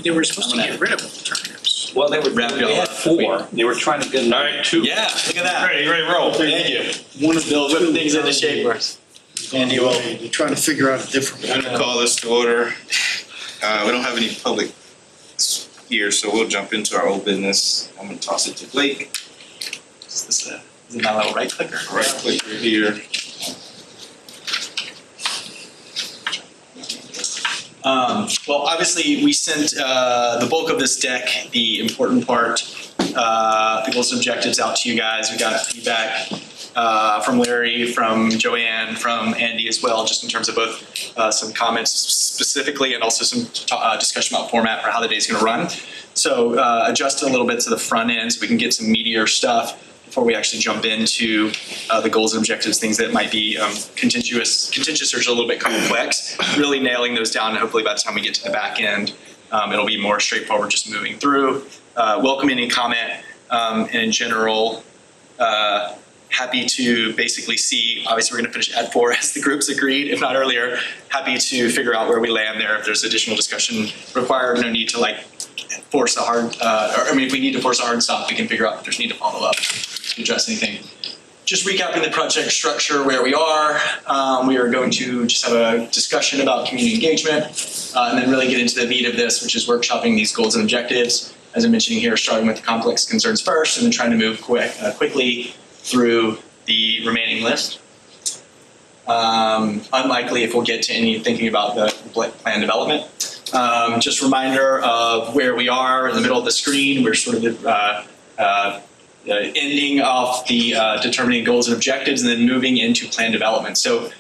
They were supposed to get rid of alternatives. Well, they would wrap it all We had up. 4. They were trying to get. All right, 2. Yeah, look at that. Ready, roll. Thank you. One of Bill, the whip two things into shape. Andy will. They're trying to figure out a different I'm way. gonna call this to order. We don't have any public here, so we'll jump into our old business. I'm gonna toss it to Blake. Is this is it my little right clicker? Right click right here. Well, obviously, we sent the bulk of this deck, the important part, the goals and objectives out to you guys. We got feedback from Larry, from Joanne, from Andy as well, just in terms of both some comments specifically and also some discussion about format for how the day's going to run. So adjusted a little bit to the front end so we can get some meatier stuff before we actually jump into the goals and objectives, things that might be contentious or just a little bit complex, really nailing those down. And hopefully by the time we get to the back end, it'll be more straightforward, just moving through. Welcome any comment, and in general, happy to basically see, obviously we're going to finish at 4 as the groups agreed, if not earlier. Happy to figure out where we land there. If there's additional discussion required, no need to like force a hard, if we need to force a hard stop, we can figure out if there's need to follow up to address anything. Just recapping the project structure, where we are. We are going to just have a discussion about community engagement and then really get into the meat of this, which is workshopping these goals and objectives. As I'm mentioning here, starting with the complex concerns first and then trying to move quickly through the remaining list. Unlikely if we'll get to any thinking about the plan development. Just a reminder of where we are in the middle of the screen. We're sort of ending off the determining goals and objectives and then moving into plan development. So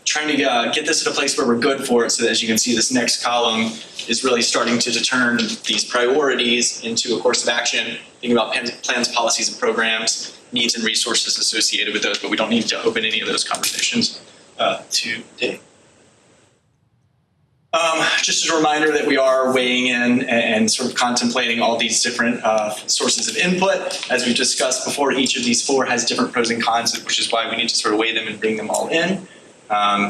trying to get this at a place where we're good for it so that, as you can see, this next column is really starting to turn these priorities into a course of action, thinking about plans, policies, and programs, needs and resources associated with those, but we don't need to open any of those conversations today. Just as a reminder that we are weighing in and sort of contemplating all these different sources of input. As we've discussed before, each of these 4 has different pros and cons, which is why we need to sort of weigh them and bring them all in.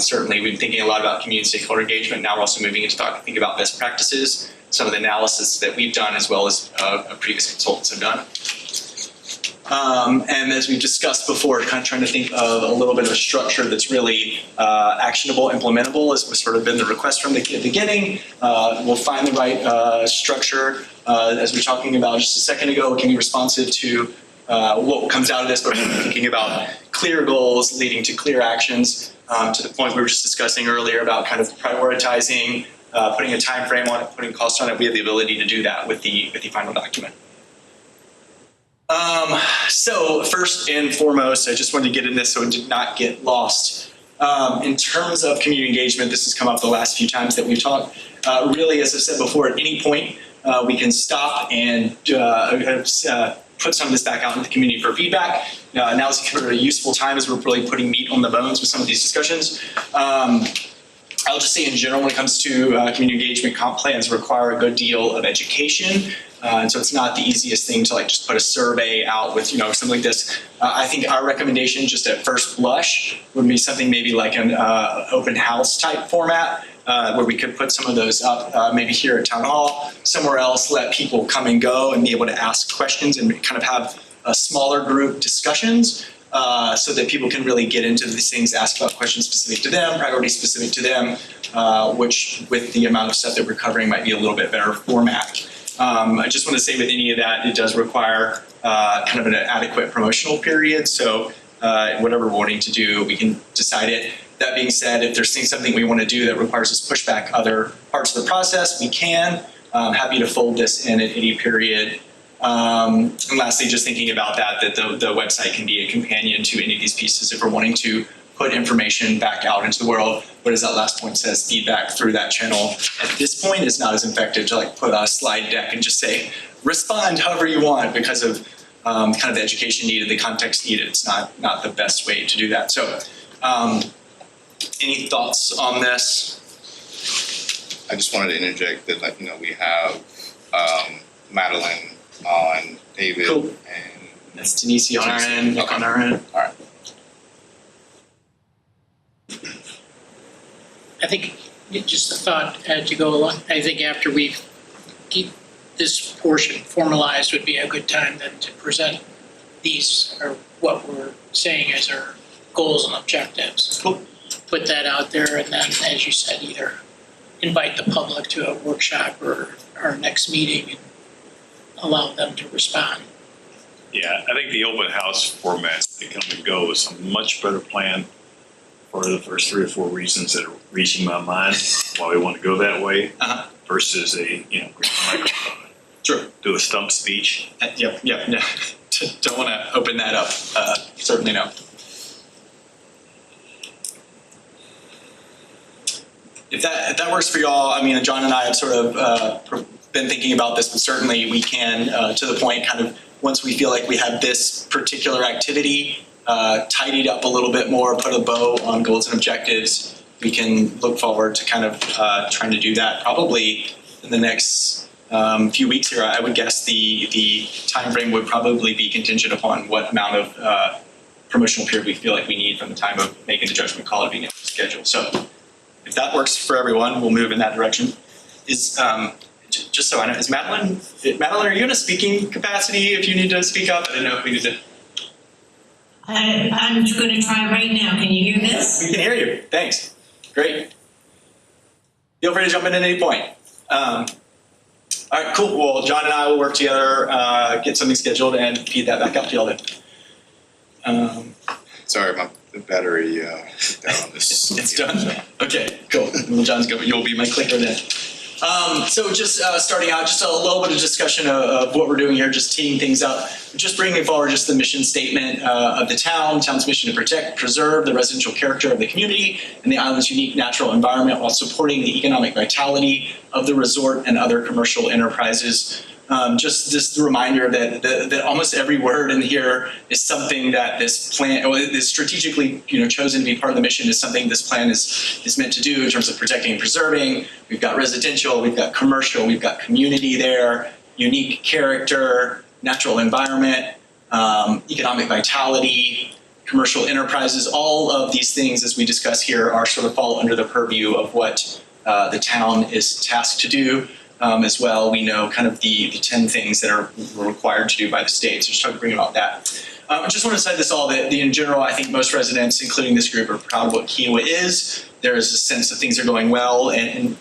Certainly, we've been thinking a lot about community stakeholder engagement. Now we're also moving into thinking about best practices, some of the analysis that we've done as well as previous consultants have done. And as we've discussed before, kind of trying to think of a little bit of a structure that's really actionable, implementable, as was sort of been the request from the beginning. We'll find the right structure, as we were talking about just a second ago. It can be responsive to what comes out of this, but we're thinking about clear goals leading to clear actions, to the point we were just discussing earlier about kind of prioritizing, putting a time frame on it, putting cost on it. We have the ability to do that with the final document. So first and foremost, I just wanted to get in this so it did not get lost. In terms of community engagement, this has come up the last few times that we've talked. Really, as I've said before, at any point we can stop and put some of this back out in the community for feedback. Now is kind of a useful time as we're really putting meat on the bones with some of these discussions. I'll just say in general, when it comes to community engagement, comp plans require a good deal of education. And so it's not the easiest thing to like just put a survey out with, something like this. I think our recommendation just at first blush would be something maybe like an open house type format, where we could put some of those up, maybe here at Town Hall, somewhere else, let people come and go and be able to ask questions and kind of have a smaller group discussions. So that people can really get into these things, ask about questions specific to them, priorities specific to them, which with the amount of stuff that we're covering might be a little bit better format. I just want to say with any of that, it does require kind of an adequate promotional period. So whatever we're wanting to do, we can decide it. That being said, if there's something we want to do that requires us to push back other parts of the process, we can. Happy to fold this in at any period. And lastly, just thinking about that the website can be a companion to any of these pieces if we're wanting to put information back out into the world. What is that last point says? Feedback through that channel. At this point, it's not as effective to like put a slide deck and just say, respond however you want because of kind of the education needed, the context needed. It's not the best way to do that. So any thoughts on this? I just wanted to interject that, we have Madeline on, David, Cool. and That's Denise on our end, Nick on our end. all right. I think just a thought to go along. I think after we've keep this portion formalized would be a good time then to present these, or what we're saying as our goals and objectives. Cool. Put that out there, and then, as you said, either invite the public to a workshop or our next meeting and allow them to respond. Yeah, I think the open house format that come and go is a much better plan for the first 3 or 4 reasons that are reaching my mind why we want to go that way versus a, green microphone. Sure. Do a stump speech. Yep. No. Don't want to open that up. Certainly no. If that works for y'all, I mean, John and I have sort of been thinking about this, but certainly we can, to the point, kind of once we feel like we have this particular activity tidied up a little bit more, put a bow on goals and objectives, we can look forward to kind of trying to do that probably in the next few weeks here. I would guess the time frame would probably be contingent upon what amount of promotional period we feel like we need from the time of making the judgment call to being able to schedule. So if that works for everyone, we'll move in that direction. Just so I know, is Madeline, are you in a speaking capacity if you need to speak up? I didn't know if we need to. I'm going to try right now. Can you hear this? We can hear you. Thanks. Great. Feel free to jump in at any point. All right, cool. Well, John and I will work together, get something scheduled, and feed that back up to y'all then. Sorry, the battery down on this. It's done? Okay, cool. Well, John's good. You'll be my clicker then. So just starting out, just a little bit of discussion of what we're doing here, just teeing things up. Just bringing forward just the mission statement of the town's mission to protect, preserve the residential character of the community and the island's unique natural environment while supporting the economic vitality of the resort and other commercial enterprises. Just this reminder that almost every word in here is something that this plan, or is strategically chosen to be part of the mission, is something this plan is meant to do in terms of protecting and preserving. We've got residential, we've got commercial, we've got community there, unique character, natural environment, economic vitality, commercial enterprises. All of these things, as we discuss here, are sort of fall under the purview of what the town is tasked to do. As well, we know kind of the 10 things that are required to do by the state. So just talk to bring about that. I just want to say this all, that in general, I think most residents, including this group, are proud of what Kiowa is. There is a sense that things are going well and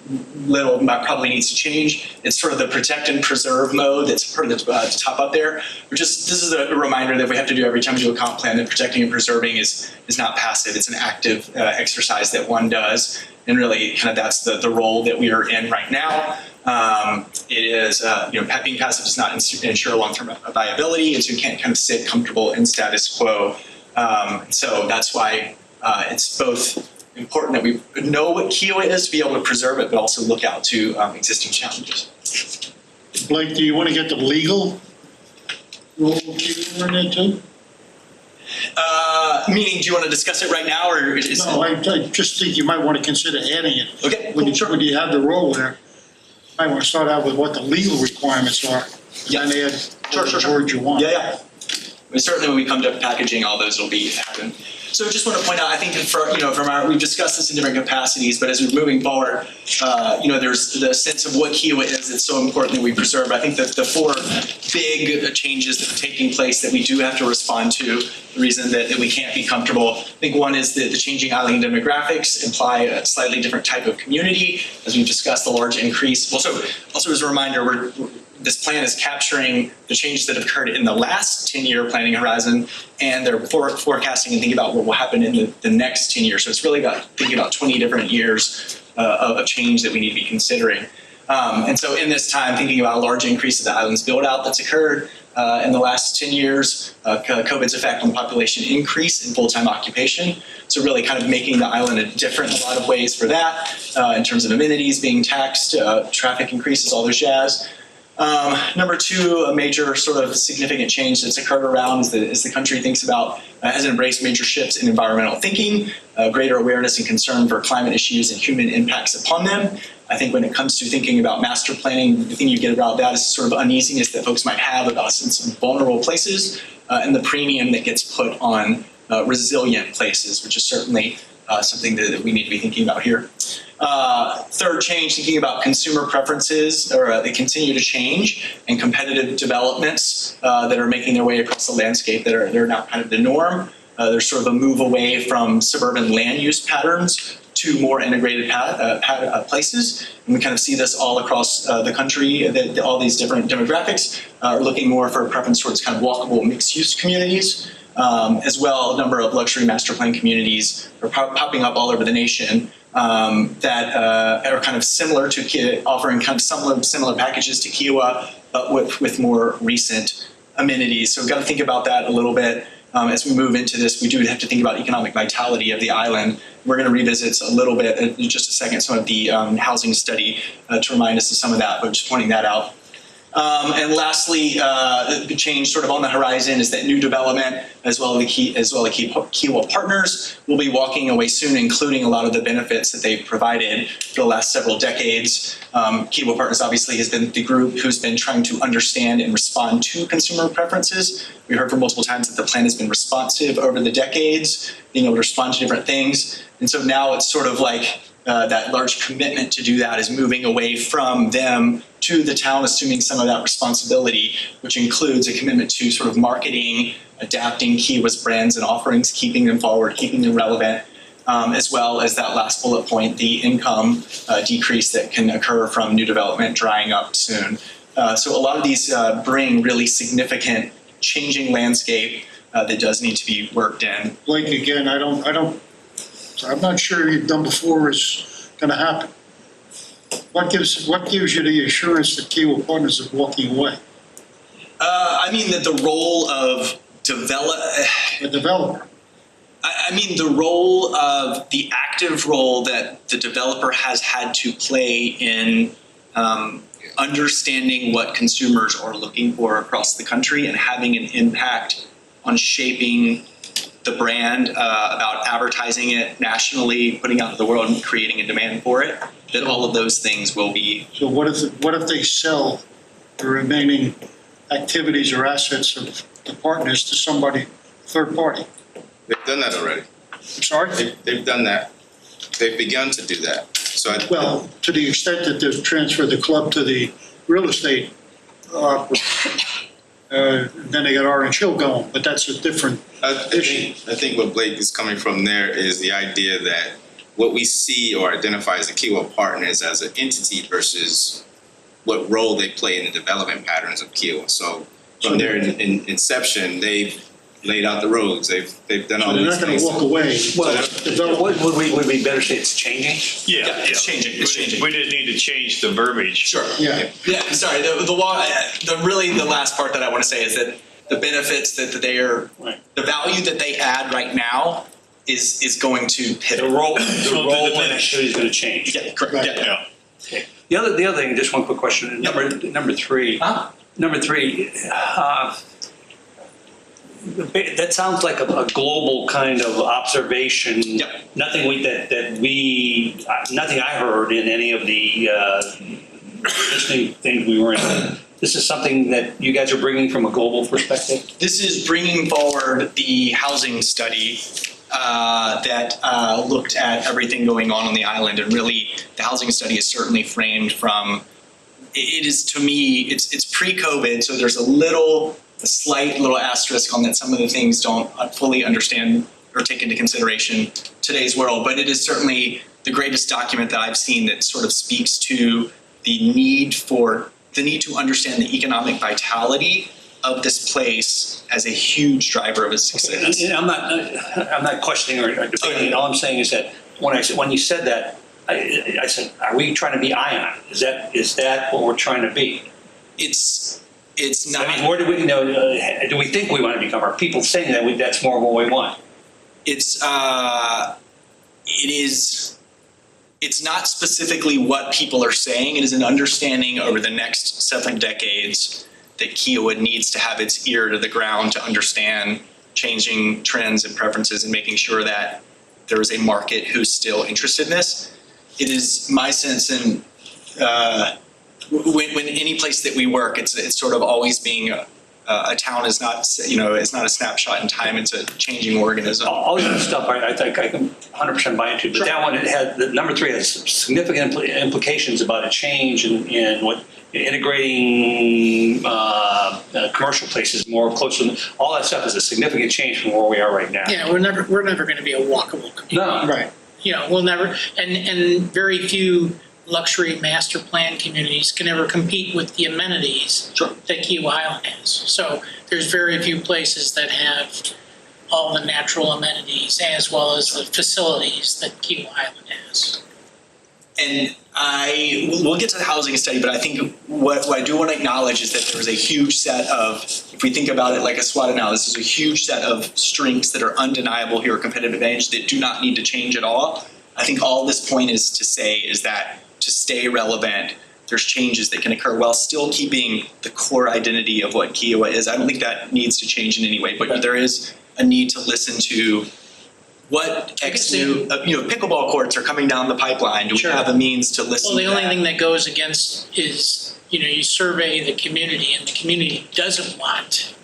little probably needs to change. It's sort of the protect and preserve mode that's sort of the top up there. This is a reminder that we have to do every time we do a comp plan, that protecting and preserving is not passive. It's an active exercise that one does. And really kind of that's the role that we are in right now. It is, being passive does not ensure long-term viability, and so you can't kind of sit comfortable in status quo. So that's why it's both important that we know what Kiowa is to be able to preserve it, but also look out to existing challenges. Blake, do you want to get the legal role of Kiowa in there too? Meaning, do you want to discuss it right now, or is No, I just think you might want to consider adding it. Okay, When sure. you have the role there, you might want to start out with what the legal requirements are. Yeah. And add Sure. the words you want. Yeah. I mean, certainly when we come to packaging, all those will be happening. So just want to point out, I think we've discussed this in different capacities, but as we're moving forward, there's the sense of what Kiowa is. It's so important that we preserve. I think that the 4 big changes that are taking place that we do have to respond to, the reason that we can't be comfortable. I think one is the changing island demographics imply a slightly different type of community, as we've discussed, the large increase. Also as a reminder, this plan is capturing the changes that have occurred in the last 10-year planning horizon, and they're forecasting and thinking about what will happen in the next 10 years. So it's really about thinking about 20 different years of change that we need to be considering. And so in this time, thinking about a large increase of the island's build out that's occurred in the last 10 years, COVID's effect on the population increase in full-time occupation. So really kind of making the island different in a lot of ways for that, in terms of amenities being taxed, traffic increases, all those jazz. Number 2, a major sort of significant change that's occurred around as the country thinks about, has embraced major shifts in environmental thinking, greater awareness and concern for climate issues and human impacts upon them. I think when it comes to thinking about master planning, the thing you get about that is sort of uneasiness that folks might have about a sense of vulnerable places and the premium that gets put on resilient places, which is certainly something that we need to be thinking about here. Third change, thinking about consumer preferences, or they continue to change, and competitive developments that are making their way across the landscape they're now kind of the norm. There's sort of a move away from suburban land use patterns to more integrated places. And we kind of see this all across the country, that all these different demographics are looking more for a preference towards kind of walkable mixed-use communities. As well, a number of luxury master plan communities are popping up all over the nation that are kind of similar to offering kind of similar packages to Kiawah, but with more recent amenities. So we've got to think about that a little bit. As we move into this, we do have to think about economic vitality of the island. We're going to revisit a little bit in just a second some of the housing study to remind us of some of that, but just pointing that out. And lastly, the change sort of on the horizon is that new development, as well as Kiawah Partners, will be walking away soon, including a lot of the benefits that they've provided for the last several decades. Kiawah Partners obviously has been the group who's been trying to understand and respond to consumer preferences. We heard from multiple times that the plan has been responsive over the decades, being able to respond to different things. And so now it's sort of like that large commitment to do that is moving away from them to the town, assuming some of that responsibility, which includes a commitment to sort of marketing, adapting Kiawah's brands and offerings, keeping them forward, keeping them relevant, as well as that last bullet point, the income decrease that can occur from new development drying up soon. So a lot of these bring really significant changing landscape that does need to be worked in. Blake, again, I'm not sure you've done before is gonna happen. What gives you the assurance that Kiawah Partners is walking away? I mean that the role of The developer. I mean the role of the active role that the developer has had to play in understanding what consumers are looking for across the country and having an impact on shaping the brand, about advertising it nationally, putting out to the world and creating a demand for it, that all of those things will be. So what if they sell the remaining activities or assets of the partners to somebody, third party? They've done that already. I'm sorry? They've done that. They've begun to do that. So Well, to the extent that they've transferred the club to the real estate, then they got Orange Hill going, but that's a different issue. I think what Blake is coming from there is the idea that what we see or identify as the Kiawah Partners as an entity versus what role they play in the development patterns of Kiawah. So from their inception, they've laid out the roads. They've done all So they're these not gonna things. walk away. Develop. Would we better say it's changing? Yeah, it's changing. It's changing. We just need to change the verbiage. Sure. Yeah. Yeah, sorry. The really the last part that I want to say is that the benefits that they are, the value that they add right now is going to pivot. The role actually is going to change. Yeah, correct. Right. Yeah. Yeah. The other thing, just one quick question. Number three. Number three. That sounds like a global kind of observation. Yep. Nothing I heard in any of the listening things we were in. This is something that you guys are bringing from a global perspective? This is bringing forward the housing study that looked at everything going on the island, and really the housing study is certainly framed from. It is, to me, it's pre-COVID, so there's a slight little asterisk on that some of the things don't fully understand or take into consideration today's world, but it is certainly the greatest document that I've seen that sort of speaks to the need to understand the economic vitality of this place as a huge driver of its success. And I'm not questioning or debating. All I'm saying is that when you said that, I said, are we trying to be ION? Is that what we're trying to be? It's not. I mean, where do we do we think we want to become? Are people saying that that's more of what we want? It's not specifically what people are saying. It is an understanding over the next 7 decades that Kiawah needs to have its ear to the ground to understand changing trends and preferences and making sure that there is a market who's still interested in this. It is my sense, and when any place that we work, it's sort of always being a town is not, is not a snapshot in time. It's a changing organism. All the other stuff, I think I can 100% buy into, but that one, it had, the number 3 has significant implications about a change in what integrating commercial places more closely. All that stuff is a significant change from where we are right now. Yeah, we're never going to be a walkable community. No. Right. We'll never, and very few luxury master plan communities can ever compete with the amenities that Kiowa Highland has. So there's very few places that have all the natural amenities as well as the facilities that Kiowa Highland has. And we'll get to the housing study, but I think what I do want to acknowledge is that there is a huge set of, if we think about it like a SWOT analysis, there's a huge set of strengths that are undeniable here, competitive advantage that do not need to change at all. I think all this point is to say is that to stay relevant, there's changes that can occur while still keeping the core identity of what Kiowa is. I don't think that needs to change in any way, but there is a need to listen to what pickleball courts are coming down the pipeline. Do we have a means to listen to that? Well, the only thing that goes against is, you survey the community and the community doesn't want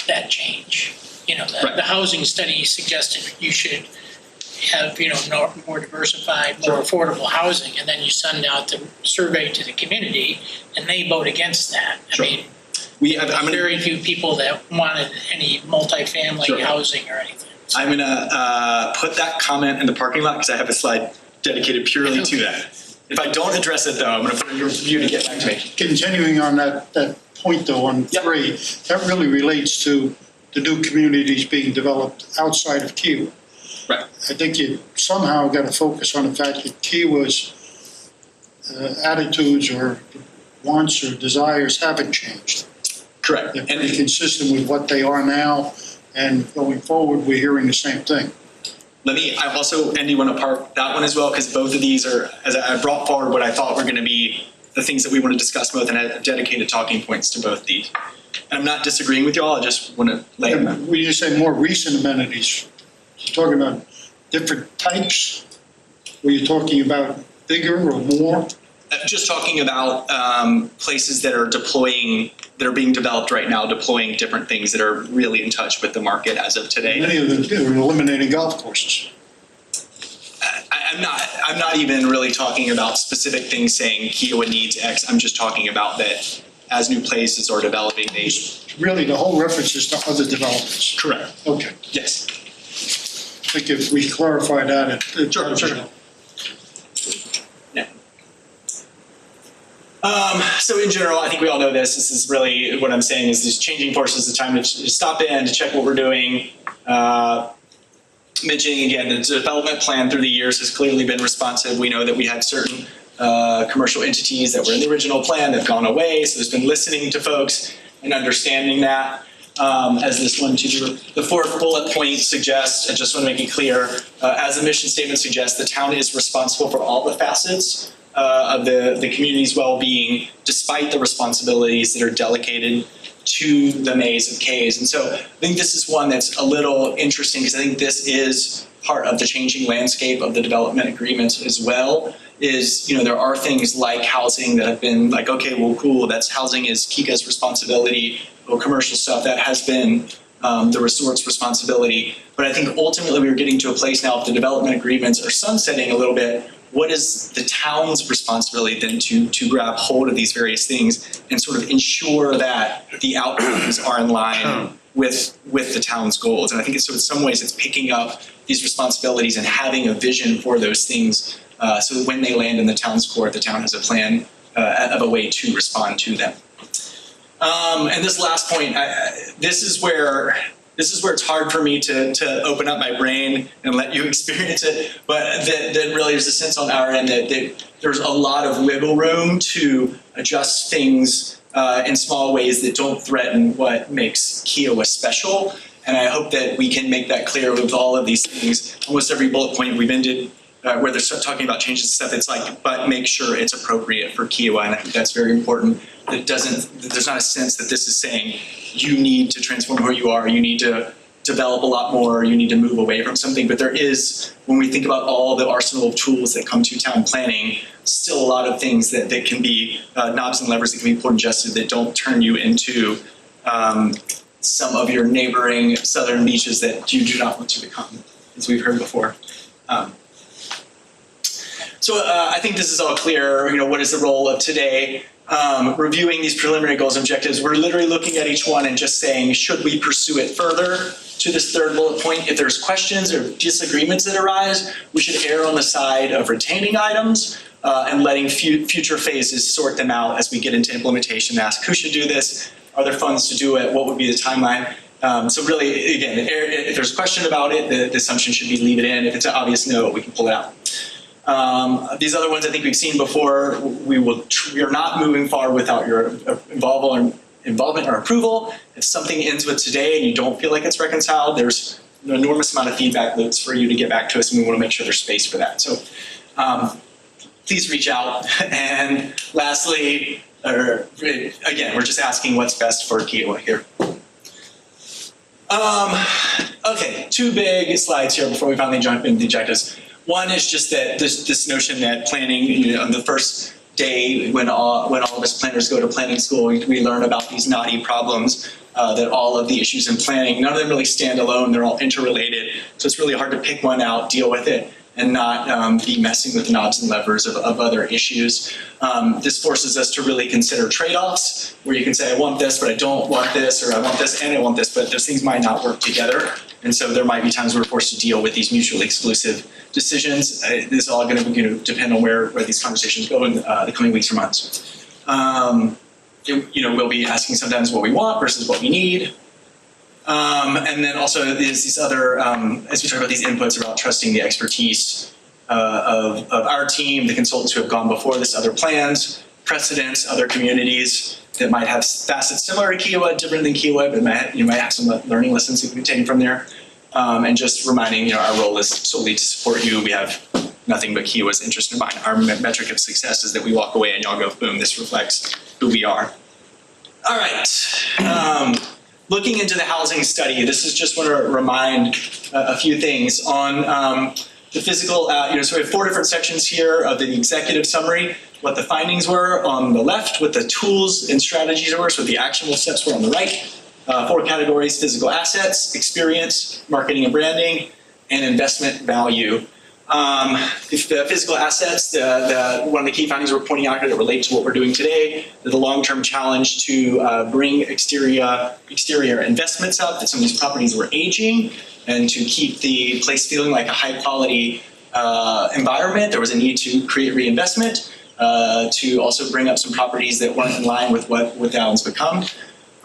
that change. The housing study suggested you should have, more diversified, more affordable housing, and then you send out the survey to the community and they vote against that. Sure. I mean, very few people that wanted any multifamily housing or anything. I'm going to put that comment in the parking lot because I have a slide dedicated purely to that. If I don't address it, though, I'm going to put it in your review to get back to me. Continuing on that point though, on 3, that really relates to the new communities being developed outside of Kiowa. Right. I think you somehow got to focus on the fact that Kiowa's attitudes or wants or desires haven't changed. Correct. They're pretty consistent with what they are now, and going forward, we're hearing the same thing. I also, Andy, want to park that one as well, because both of these are, as I brought forward what I thought were going to be the things that we want to discuss both, and I have dedicated talking points to both these. And I'm not disagreeing with you all, I just want to lay them out. When you say more recent amenities, you're talking about different types? Were you talking about bigger or more? Just talking about places that are being developed right now, deploying different things that are really in touch with the market as of today. Many of them are eliminating golf courses. I'm not even really talking about specific things saying Kiowa needs X. I'm just talking about that as new places are developing, Really, the whole reference is to other developments. Correct. Okay. Yes. I think if we clarify that, Sure. Yeah. So in general, I think we all know this. This is really what I'm saying is these changing forces, the time to stop in, to check what we're doing. Mentioning again, the development plan through the years has clearly been responsive. We know that we had certain commercial entities that were in the original plan that have gone away. So there's been listening to folks and understanding that. As this one, the 4th bullet point suggests, I just want to make it clear, as the mission statement suggests, the town is responsible for all the facets of the community's well-being, despite the responsibilities that are delegated to the maze of Ks. And so I think this is one that's a little interesting because I think this is part of the changing landscape of the development agreements as well. Is, there are things like housing that have been like, okay, well, cool, that's housing is Kika's responsibility, or commercial stuff that has been the resort's responsibility. But I think ultimately we're getting to a place now if the development agreements are sunsetting a little bit, what is the town's responsibility then to grab hold of these various things and sort of ensure that the outcomes are in line with the town's goals? And I think so in some ways it's picking up these responsibilities and having a vision for those things so that when they land in the town's court, the town has a plan of a way to respond to them. And this last point, this is where it's hard for me to open up my brain and let you experience it, but that really there's a sense on our end that there's a lot of wiggle room to adjust things in small ways that don't threaten what makes Kiowa special. And I hope that we can make that clear with all of these things. Almost every bullet point we've ended where they're talking about changes and stuff, it's like, but make sure it's appropriate for Kiowa. And I think that's very important. There's not a sense that this is saying you need to transform who you are, you need to develop a lot more, you need to move away from something. But there is, when we think about all the arsenal of tools that come to town planning, still a lot of things that can be knobs and levers that can be put and adjusted that don't turn you into some of your neighboring southern beaches that you do not want to become, as we've heard before. So I think this is all clear. What is the role of today? Reviewing these preliminary goals and objectives, we're literally looking at each one and just saying, should we pursue it further? To this third bullet point, if there's questions or disagreements that arise, we should err on the side of retaining items and letting future phases sort them out as we get into implementation. Ask who should do this, are there funds to do it, what would be the timeline? So really, again, if there's a question about it, the assumption should be leave it in. If it's an obvious no, we can pull it out. These other ones I think we've seen before. We are not moving far without your involvement or approval. If something ends with today and you don't feel like it's reconciled, there's an enormous amount of feedback loops for you to get back to us, and we want to make sure there's space for that. So please reach out. And lastly, again, we're just asking what's best for Kiowa here. Okay, 2 big slides here before we finally jump into the objectives. One is just that this notion that planning, on the first day when all of us planners go to planning school, we learn about these knotty problems, that all of the issues in planning, none of them really stand alone, they're all interrelated. So it's really hard to pick one out, deal with it, and not be messing with the knobs and levers of other issues. This forces us to really consider trade-offs, where you can say, I want this, but I don't want this, or I want this and I want this, but those things might not work together. And so there might be times we're forced to deal with these mutually exclusive decisions. This is all going to depend on where these conversations go in the coming weeks or months. We'll be asking sometimes what we want versus what we need. And then also there's these other, as we talk about these inputs about trusting the expertise of our team, the consultants who have gone before this, other plans, precedents, other communities that might have facets similar to Kiowa, different than Kiowa, but you might have some learning lessons that we can take from there. And just reminding, our role is solely to support you. We have nothing but Kiowa's interest in mind. Our metric of success is that we walk away and y'all go, boom, this reflects who we are. All right. Looking into the housing study, this is just want to remind a few things on the physical, so we have 4 different sections here of the executive summary, what the findings were on the left, what the tools and strategies were, so the actionable steps were on the right. 4 categories: physical assets, experience, marketing and branding, and investment value. If the physical assets, one of the key findings we're pointing out here that relate to what we're doing today, the long-term challenge to bring exterior investments up, that some of these properties were aging, and to keep the place feeling like a high-quality environment. There was a need to create reinvestment, to also bring up some properties that weren't in line with what Downs become.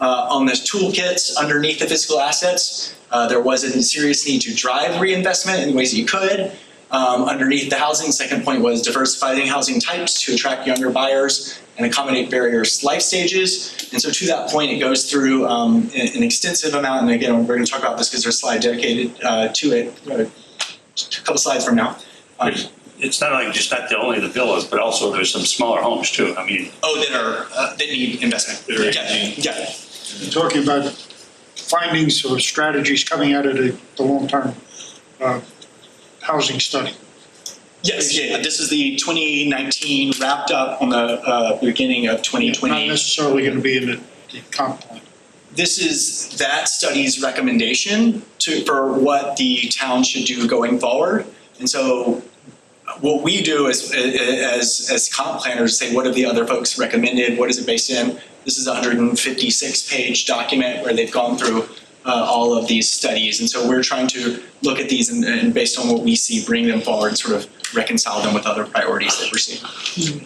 On the toolkits underneath the physical assets, there was a serious need to drive reinvestment in ways that you could. Underneath the housing, second point was diversifying housing types to attract younger buyers and accommodate various life stages. And so to that point, it goes through an extensive amount, and again, we're going to talk about this because there's a slide dedicated to it a couple slides from now. It's not like just not only the villas, but also there's some smaller homes too. I mean, that need investment. Yeah. You're talking about findings or strategies coming out of the long-term housing study. Yes, yeah. This is the 2019 wrapped up on the beginning of 2020. Not necessarily going to be in the comp plan. This is that study's recommendation for what the town should do going forward. And so what we do as comp planners say, what have the other folks recommended? What is it based in? This is a 156-page document where they've gone through all of these studies. And so we're trying to look at these and based on what we see, bring them forward and sort of reconcile them with other priorities that we're seeing.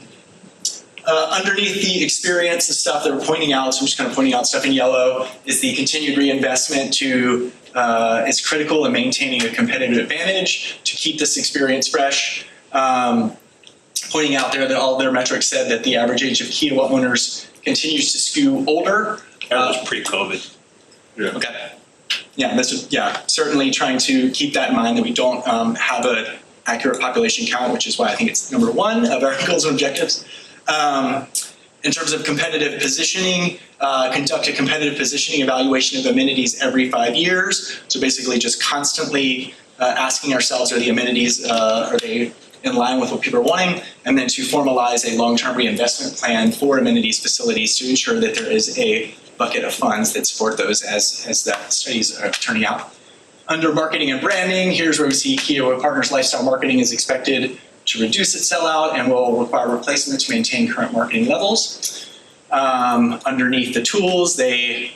Underneath the experience and stuff that we're pointing out, so I'm just kind of pointing out stuff in yellow, is the continued reinvestment is critical in maintaining a competitive advantage to keep this experience fresh. Pointing out there that all their metrics said that the average age of Kiowa owners continues to skew older. that was pre-COVID. Okay. Yeah, certainly trying to keep that in mind, that we don't have an accurate population count, which is why I think it's number 1 of our goals and objectives. In terms of competitive positioning, conduct a competitive positioning evaluation of amenities every 5 years. So basically just constantly asking ourselves, are the amenities, are they in line with what people are wanting, and then to formalize a long-term reinvestment plan for amenities facilities to ensure that there is a bucket of funds that support those as that studies are turning out. Under marketing and branding, here's where we see Kiowa Partners Lifestyle Marketing is expected to reduce its sellout and will require replacement to maintain current marketing levels. Underneath the tools, they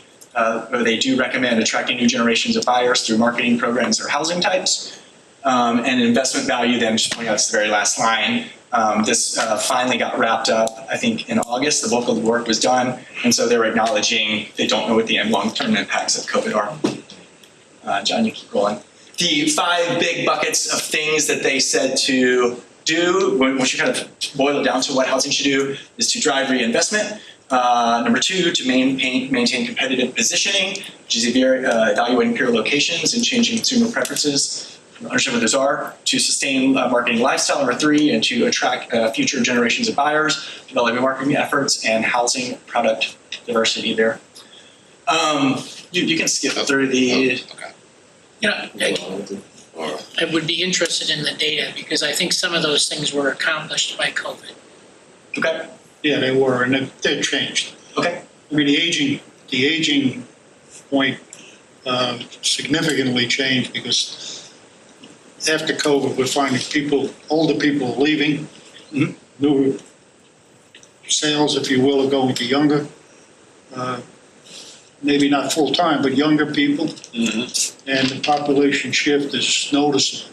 do recommend attracting new generations of buyers through marketing programs or housing types. And investment value, then just pointing out to the very last line, this finally got wrapped up, I think, in August. The bulk of the work was done, and so they're acknowledging they don't know what the long-term impacts of COVID are. John, you keep rolling. The 5 big buckets of things that they said to do, once you kind of boil it down to what housing should do, is to drive reinvestment. Number 2, to maintain competitive positioning, which is evaluating peer locations and changing consumer preferences. Understand what those are. To sustain marketing lifestyle, number 3, and to attract future generations of buyers, developing marketing efforts, and housing product diversity there. You can skip through the... Okay. You know, I would be interested in the data because I think some of those things were accomplished by COVID. Okay. Yeah, they were, and they've changed. Okay. I mean, the aging point significantly changed because after COVID, we're finding older people leaving. Mhm. New sales, if you will, are going to younger, maybe not full-time, but younger people. Mm-hmm. And the population shift is noticeable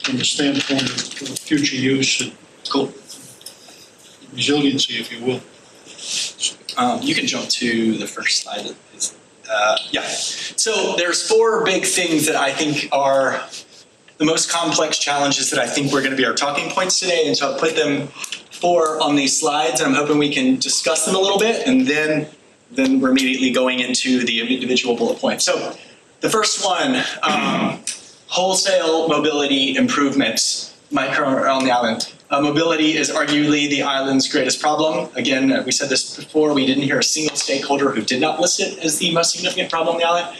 from the standpoint of future use and resiliency, if you will. You can jump to the first slide. Yeah. So there's 4 big things that I think are the most complex challenges that I think we're going to be our talking points today. And so I'll put them 4 on these slides, and I'm hoping we can discuss them a little bit, and then we're immediately going into the individual bullet points. So the first one, wholesale mobility improvements. Mike on the island. Mobility is arguably the island's greatest problem. Again, we said this before, we didn't hear a single stakeholder who did not list it as the most significant problem on the island.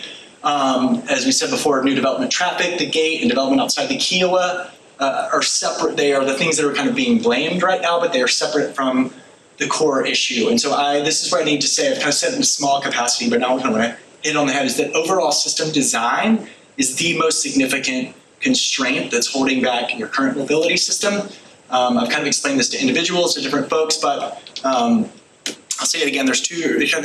As we said before, new development traffic, the gate, and development outside the Kiowa are separate. They are the things that are kind of being blamed right now, but they are separate from the core issue. And so this is where I need to say, I've kind of said it in a small capacity, but now I'm going to hit on the head, is that overall system design is the most significant constraint that's holding back your current mobility system. I've kind of explained this to individuals, to different folks, but I'll say it again, there's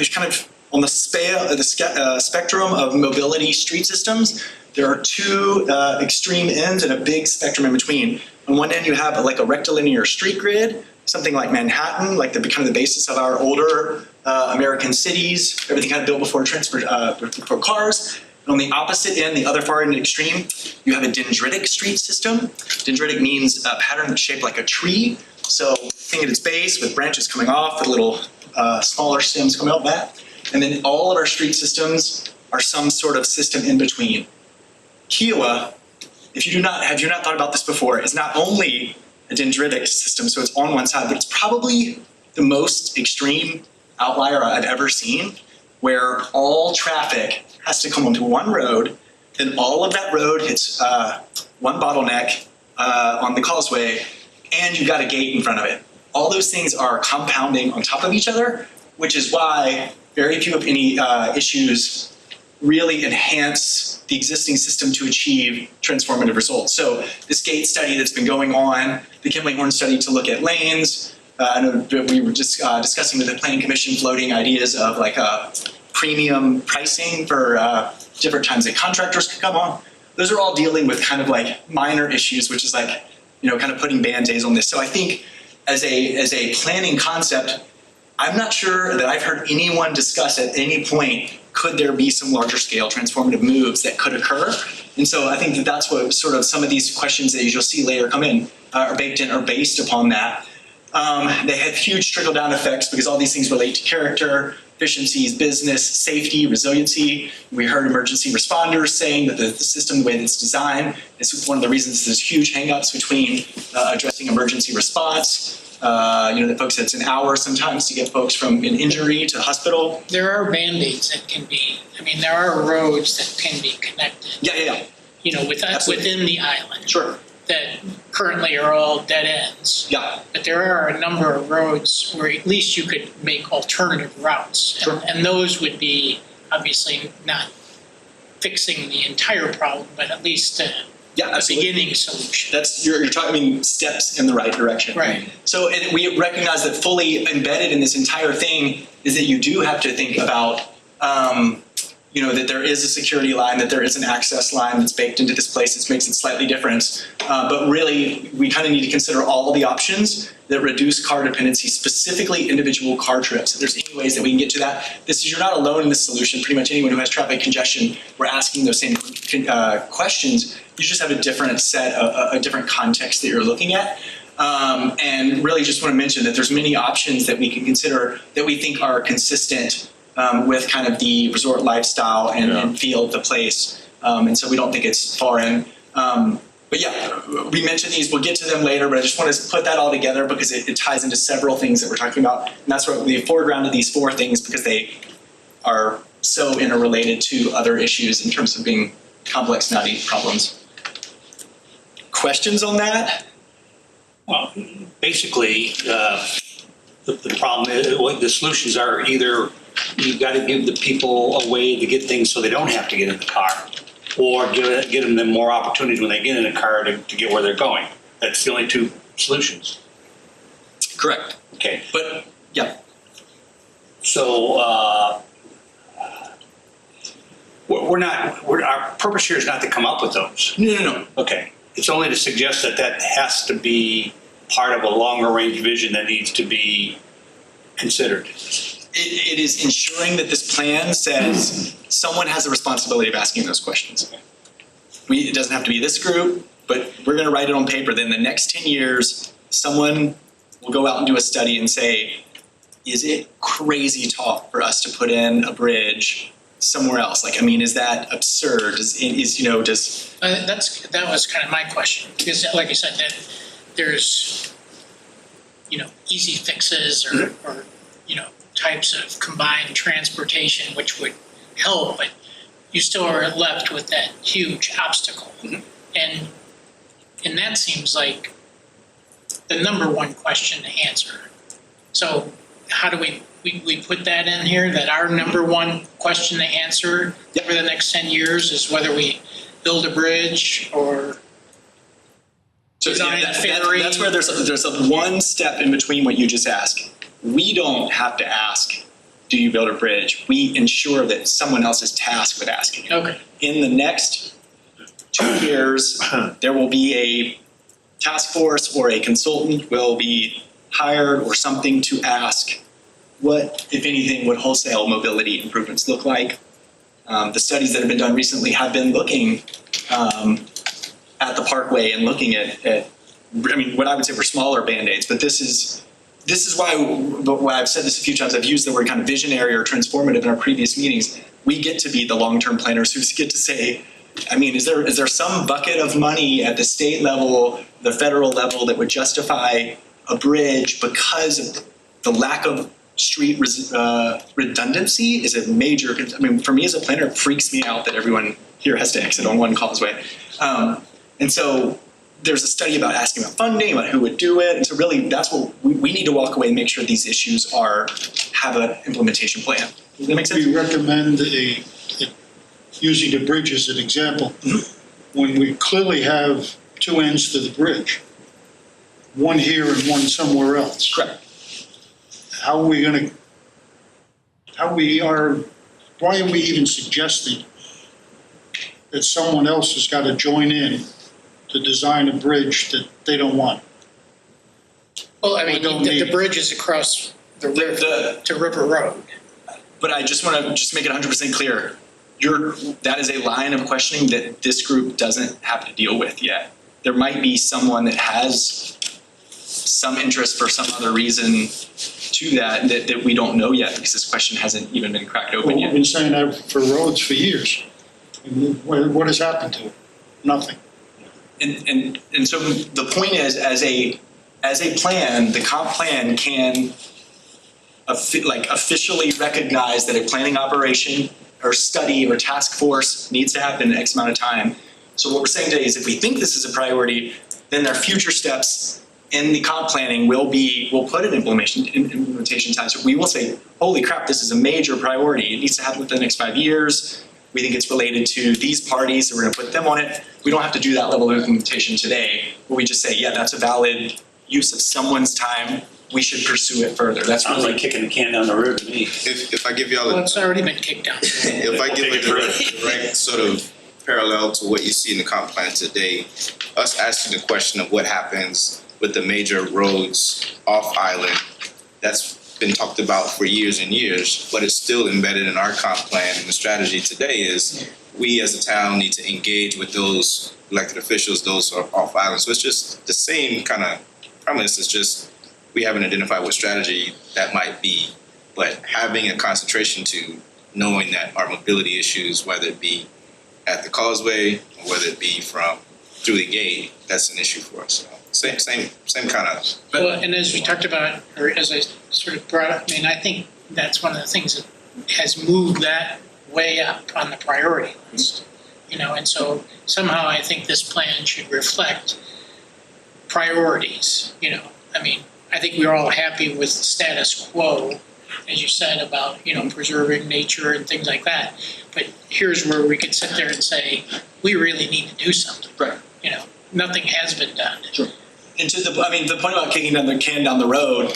kind of on the spectrum of mobility street systems, there are 2 extreme ends and a big spectrum in between. On one end, you have like a rectilinear street grid, something like Manhattan, like the kind of the basis of our older American cities, everything kind of built before before cars. And on the opposite end, the other far end extreme, you have a dendritic street system. Dendritic means a pattern that's shaped like a tree. So thing at its base with branches coming off, with little smaller stems coming out that. And then all of our street systems are some sort of system in between. Kiowa, if you have not thought about this before, is not only a dendritic system, so it's on one side, but it's probably the most extreme outlier I've ever seen, where all traffic has to come onto one road, then all of that road hits one bottleneck on the causeway, and you've got a gate in front of it. All those things are compounding on top of each other, which is why very few of any issues really enhance the existing system to achieve transformative results. So this gate study that's been going on, the Kimley Horn study to look at lanes, I know we were just discussing with the Planning Commission floating ideas of like premium pricing for different times that contractors could come on. Those are all dealing with kind of like minor issues, which is like, kind of putting Band-Aids on this. So I think as a planning concept, I'm not sure that I've heard anyone discuss at any point, could there be some larger scale transformative moves that could occur? And so I think that that's what sort of some of these questions that you'll see later come in are baked in or based upon that. They have huge trickle down effects because all these things relate to character, efficiencies, business, safety, resiliency. We heard emergency responders saying that the system, the way that it's designed, is one of the reasons there's huge hangups between addressing emergency response. That folks, it's an hour sometimes to get folks from an injury to hospital. There are Band-Aids that can be, there are roads that can be connected. Yeah. Absolutely. Within the island. Sure. that currently are all dead ends. Yeah. But there are a number of roads where at least you could make alternative routes. Sure. And those would be obviously not fixing the entire problem, but at least a beginning solution. That's, you're talking, I mean, steps in the right direction. Right. So and we recognize that fully embedded in this entire thing is that you do have to think about, that there is a security line, that there is an access line that's baked into this place that makes it slightly different. But really, we kind of need to consider all the options that reduce car dependency, specifically individual car trips. If there's any ways that we can get to that, you're not alone in this solution. Pretty much anyone who has traffic congestion, we're asking those same questions. You just have a different set, a different context that you're looking at. And really just want to mention that there's many options that we can consider that we think are consistent with kind of the resort lifestyle and feel of the place. And so we don't think it's foreign. But yeah, we mentioned these, we'll get to them later, but I just want to put that all together because it ties into several things that we're talking about. And that's why we foregrounded these 4 things because they are so interrelated to other issues in terms of being complex, nutty problems. Questions on that? Well, basically, the problem is, the solutions are either you've got to give the people a way to get things so they don't have to get in the car, or give them more opportunities when they get in the car to get where they're going. That's the only 2 solutions. Correct. Okay. But yeah. So our purpose here is not to come up with those. No. Okay. It's only to suggest that has to be part of a longer range vision that needs to be considered. It is ensuring that this plan says someone has the responsibility of asking those questions. It doesn't have to be this group, but we're going to write it on paper. Then the next 10 years, someone will go out and do a study and say, is it crazy talk for us to put in a bridge somewhere else? Like, I mean, is that absurd? That was kind of my question, because like I said, that there's, easy fixes or types of combined transportation which would help, but you still are left with that huge obstacle. Mm-hmm. And that seems like the number one question to answer. So how do we put that in here, that our number one question to answer over the next 10 years is whether we build a bridge or design a ferry? That's where there's a one step in between what you just asked. We don't have to ask, do you build a bridge? We ensure that someone else is tasked with asking it. Okay. In the next 2 years, there will be a task force or a consultant will be hired or something to ask what, if anything, would wholesale mobility improvements look like. The studies that have been done recently have been looking at the Parkway and looking at what I would say were smaller Band-Aids, but this is why I've said this a few times. I've used the word kind of visionary or transformative in our previous meetings. We get to be the long-term planners who get to say, is there some bucket of money at the state level, the federal level that would justify a bridge because of the lack of street redundancy is a major, for me as a planner, it freaks me out that everyone here has to exit on one causeway. And so there's a study about asking about funding, about who would do it. And so really that's what we need to walk away and make sure these issues have an implementation plan. Does that make sense? We recommend using the bridge as an example. Mm-hmm. When we clearly have 2 ends to the bridge, one here and one somewhere else. Correct. Why are we even suggesting that someone else has got to join in to design a bridge that they don't want? Well, the bridge is across the river to River Road. But I just want to make it 100% clear. That is a line of questioning that this group doesn't have to deal with yet. There might be someone that has some interest for some other reason to that we don't know yet because this question hasn't even been cracked open yet. We've been saying that for roads for years. What has happened to it? Nothing. And so the point is, as a plan, the comp plan can officially recognize that a planning operation or study or task force needs to happen in X amount of time. So what we're saying today is if we think this is a priority, then their future steps in the comp planning will put an implementation time. So we will say, holy crap, this is a major priority. It needs to happen within the next 5 years. We think it's related to these parties, so we're gonna put them on it. We don't have to do that level of implementation today, but we just say, yeah, that's a valid use of someone's time. We should pursue it further. That's Sounds really like kicking the can down the road to me. If I give y'all Well, a, it's already been kicked down. if I give a direct sort of parallel to what you see in the comp plan today, us asking the question of what happens with the major roads off island, that's been talked about for years and years, but it's still embedded in our comp plan. And the strategy today is we as a town need to engage with those elected officials, those who are off island. So it's just the same kind of premise. It's just we haven't identified what strategy that might be, but having a concentration to knowing that our mobility issues, whether it be at the causeway or whether it be from through the gate, that's an issue for us. So same kind of. Well, and as we talked about, or as I sort of brought up, I mean, I think that's one of the things that has moved that way up on the priority list. And so somehow I think this plan should reflect priorities, I mean, I think we're all happy with status quo, as you said, about, preserving nature and things like that. But here's where we could sit there and say, we really need to do something. Right. Nothing has been done. Sure. And the point about kicking the can down the road,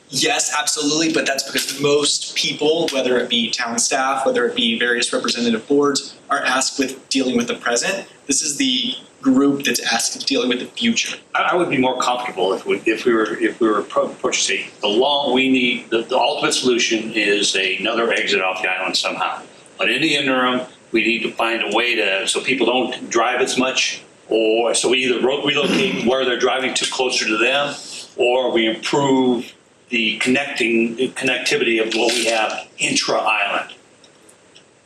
yes, absolutely, but that's because most people, whether it be town staff, whether it be various representative boards, are asked with dealing with the present. This is the group that's asked with dealing with the future. I would be more comfortable if we were purchasing the ultimate solution is another exit off the island somehow. But in the interim, we need to find a way so people don't drive as much, or so we either relocate where they're driving to closer to them, or we improve the connectivity of what we have intra-island.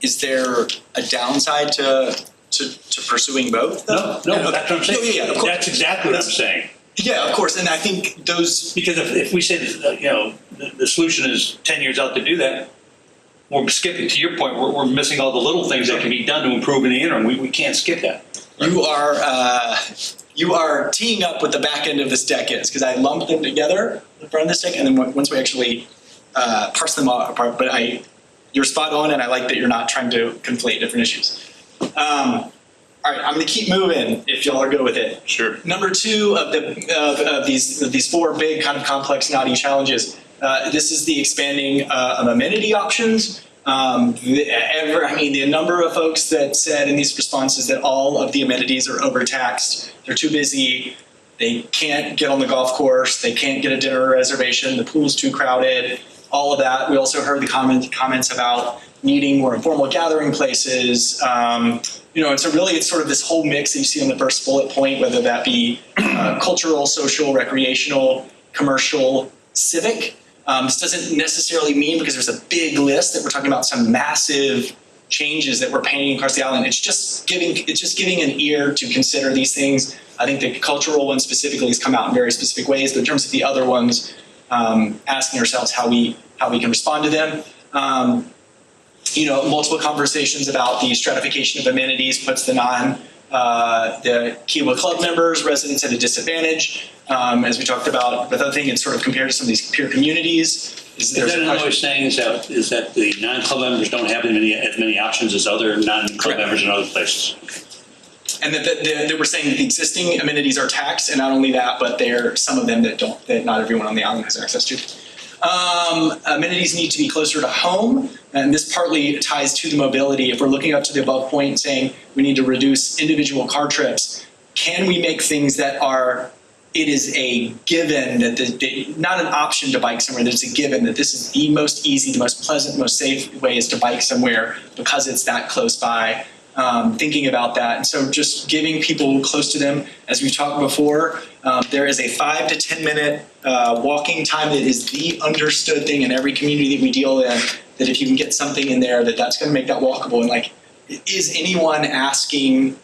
Is there a downside to pursuing both? No, that's what I'm saying. Yeah, of course. That's exactly what I'm saying. Yeah, of course, and I think those. Because if we say that, the solution is 10 years out to do that, we're skipping, to your point, we're missing all the little things that can be done to improve in the interim. We can't skip that. You are teeing up what the back end of this deck is, because I lumped them together, the front of this deck, and then once we actually parse them apart, but you're spot on, and I like that you're not trying to conflate different issues. All right, I'm going to keep moving if y'all are good with it. Sure. Number two of these four big kind of complex knotty challenges. This is the expanding of amenity options. The number of folks that said in these responses that all of the amenities are overtaxed, they're too busy, they can't get on the golf course, they can't get a dinner reservation, the pool's too crowded, all of that. We also heard the comments about needing more informal gathering places. And so really it's sort of this whole mix that you see on the first bullet point, whether that be cultural, social, recreational, commercial, civic. This doesn't necessarily mean, because there's a big list, that we're talking about some massive changes that we're painting across the island. It's just giving an ear to consider these things. I think the cultural one specifically has come out in very specific ways, but in terms of the other ones, asking ourselves how we can respond to them. Multiple conversations about the stratification of amenities puts the Kiawah Club members, residents at a disadvantage. As we talked about, but the other thing, it's sort of compared to some of these peer communities. Is that another saying is that the non-club members don't have as many options as other non-club members in other places? And that we're saying that the existing amenities are taxed, and not only that, but there are some of them that not everyone on the island has access to. Amenities need to be closer to home, and this partly ties to the mobility. If we're looking up to the above point and saying we need to reduce individual car trips, can we make things that it is a given that not an option to bike somewhere, that it's a given that this is the most easy, the most pleasant, most safe way is to bike somewhere because it's that close by. Thinking about that. And so just giving people close to them, as we've talked before, there is a 5 to 10 minute walking time that is the understood thing in every community that we deal in, that if you can get something in there, that's going to make that walkable. And is anyone asking,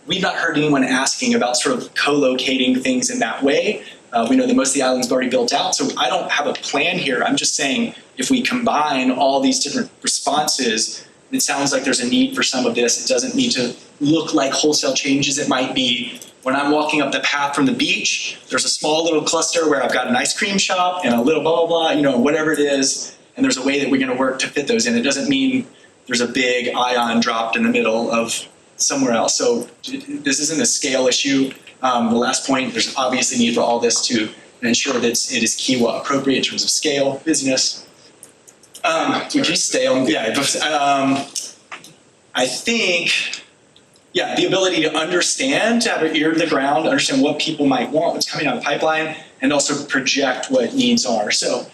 we've not heard anyone asking about sort of co-locating things in that way. We know that most of the island's already built out, so I don't have a plan here. I'm just saying if we combine all these different responses, it sounds like there's a need for some of this. It doesn't need to look like wholesale changes. It might be when I'm walking up the path from the beach, there's a small little cluster where I've got an ice cream shop and a little blah, blah, blah, whatever it is. And there's a way that we're going to work to fit those in. It doesn't mean there's a big ion dropped in the middle of somewhere else. So this isn't a scale issue. The last point, there's obviously need for all this to ensure that it is Kiwa appropriate in terms of scale, busyness. Would you stay on? Yeah. I think, the ability to understand, to have an ear to the ground, understand what people might want, what's coming down the pipeline, and also project what needs are. So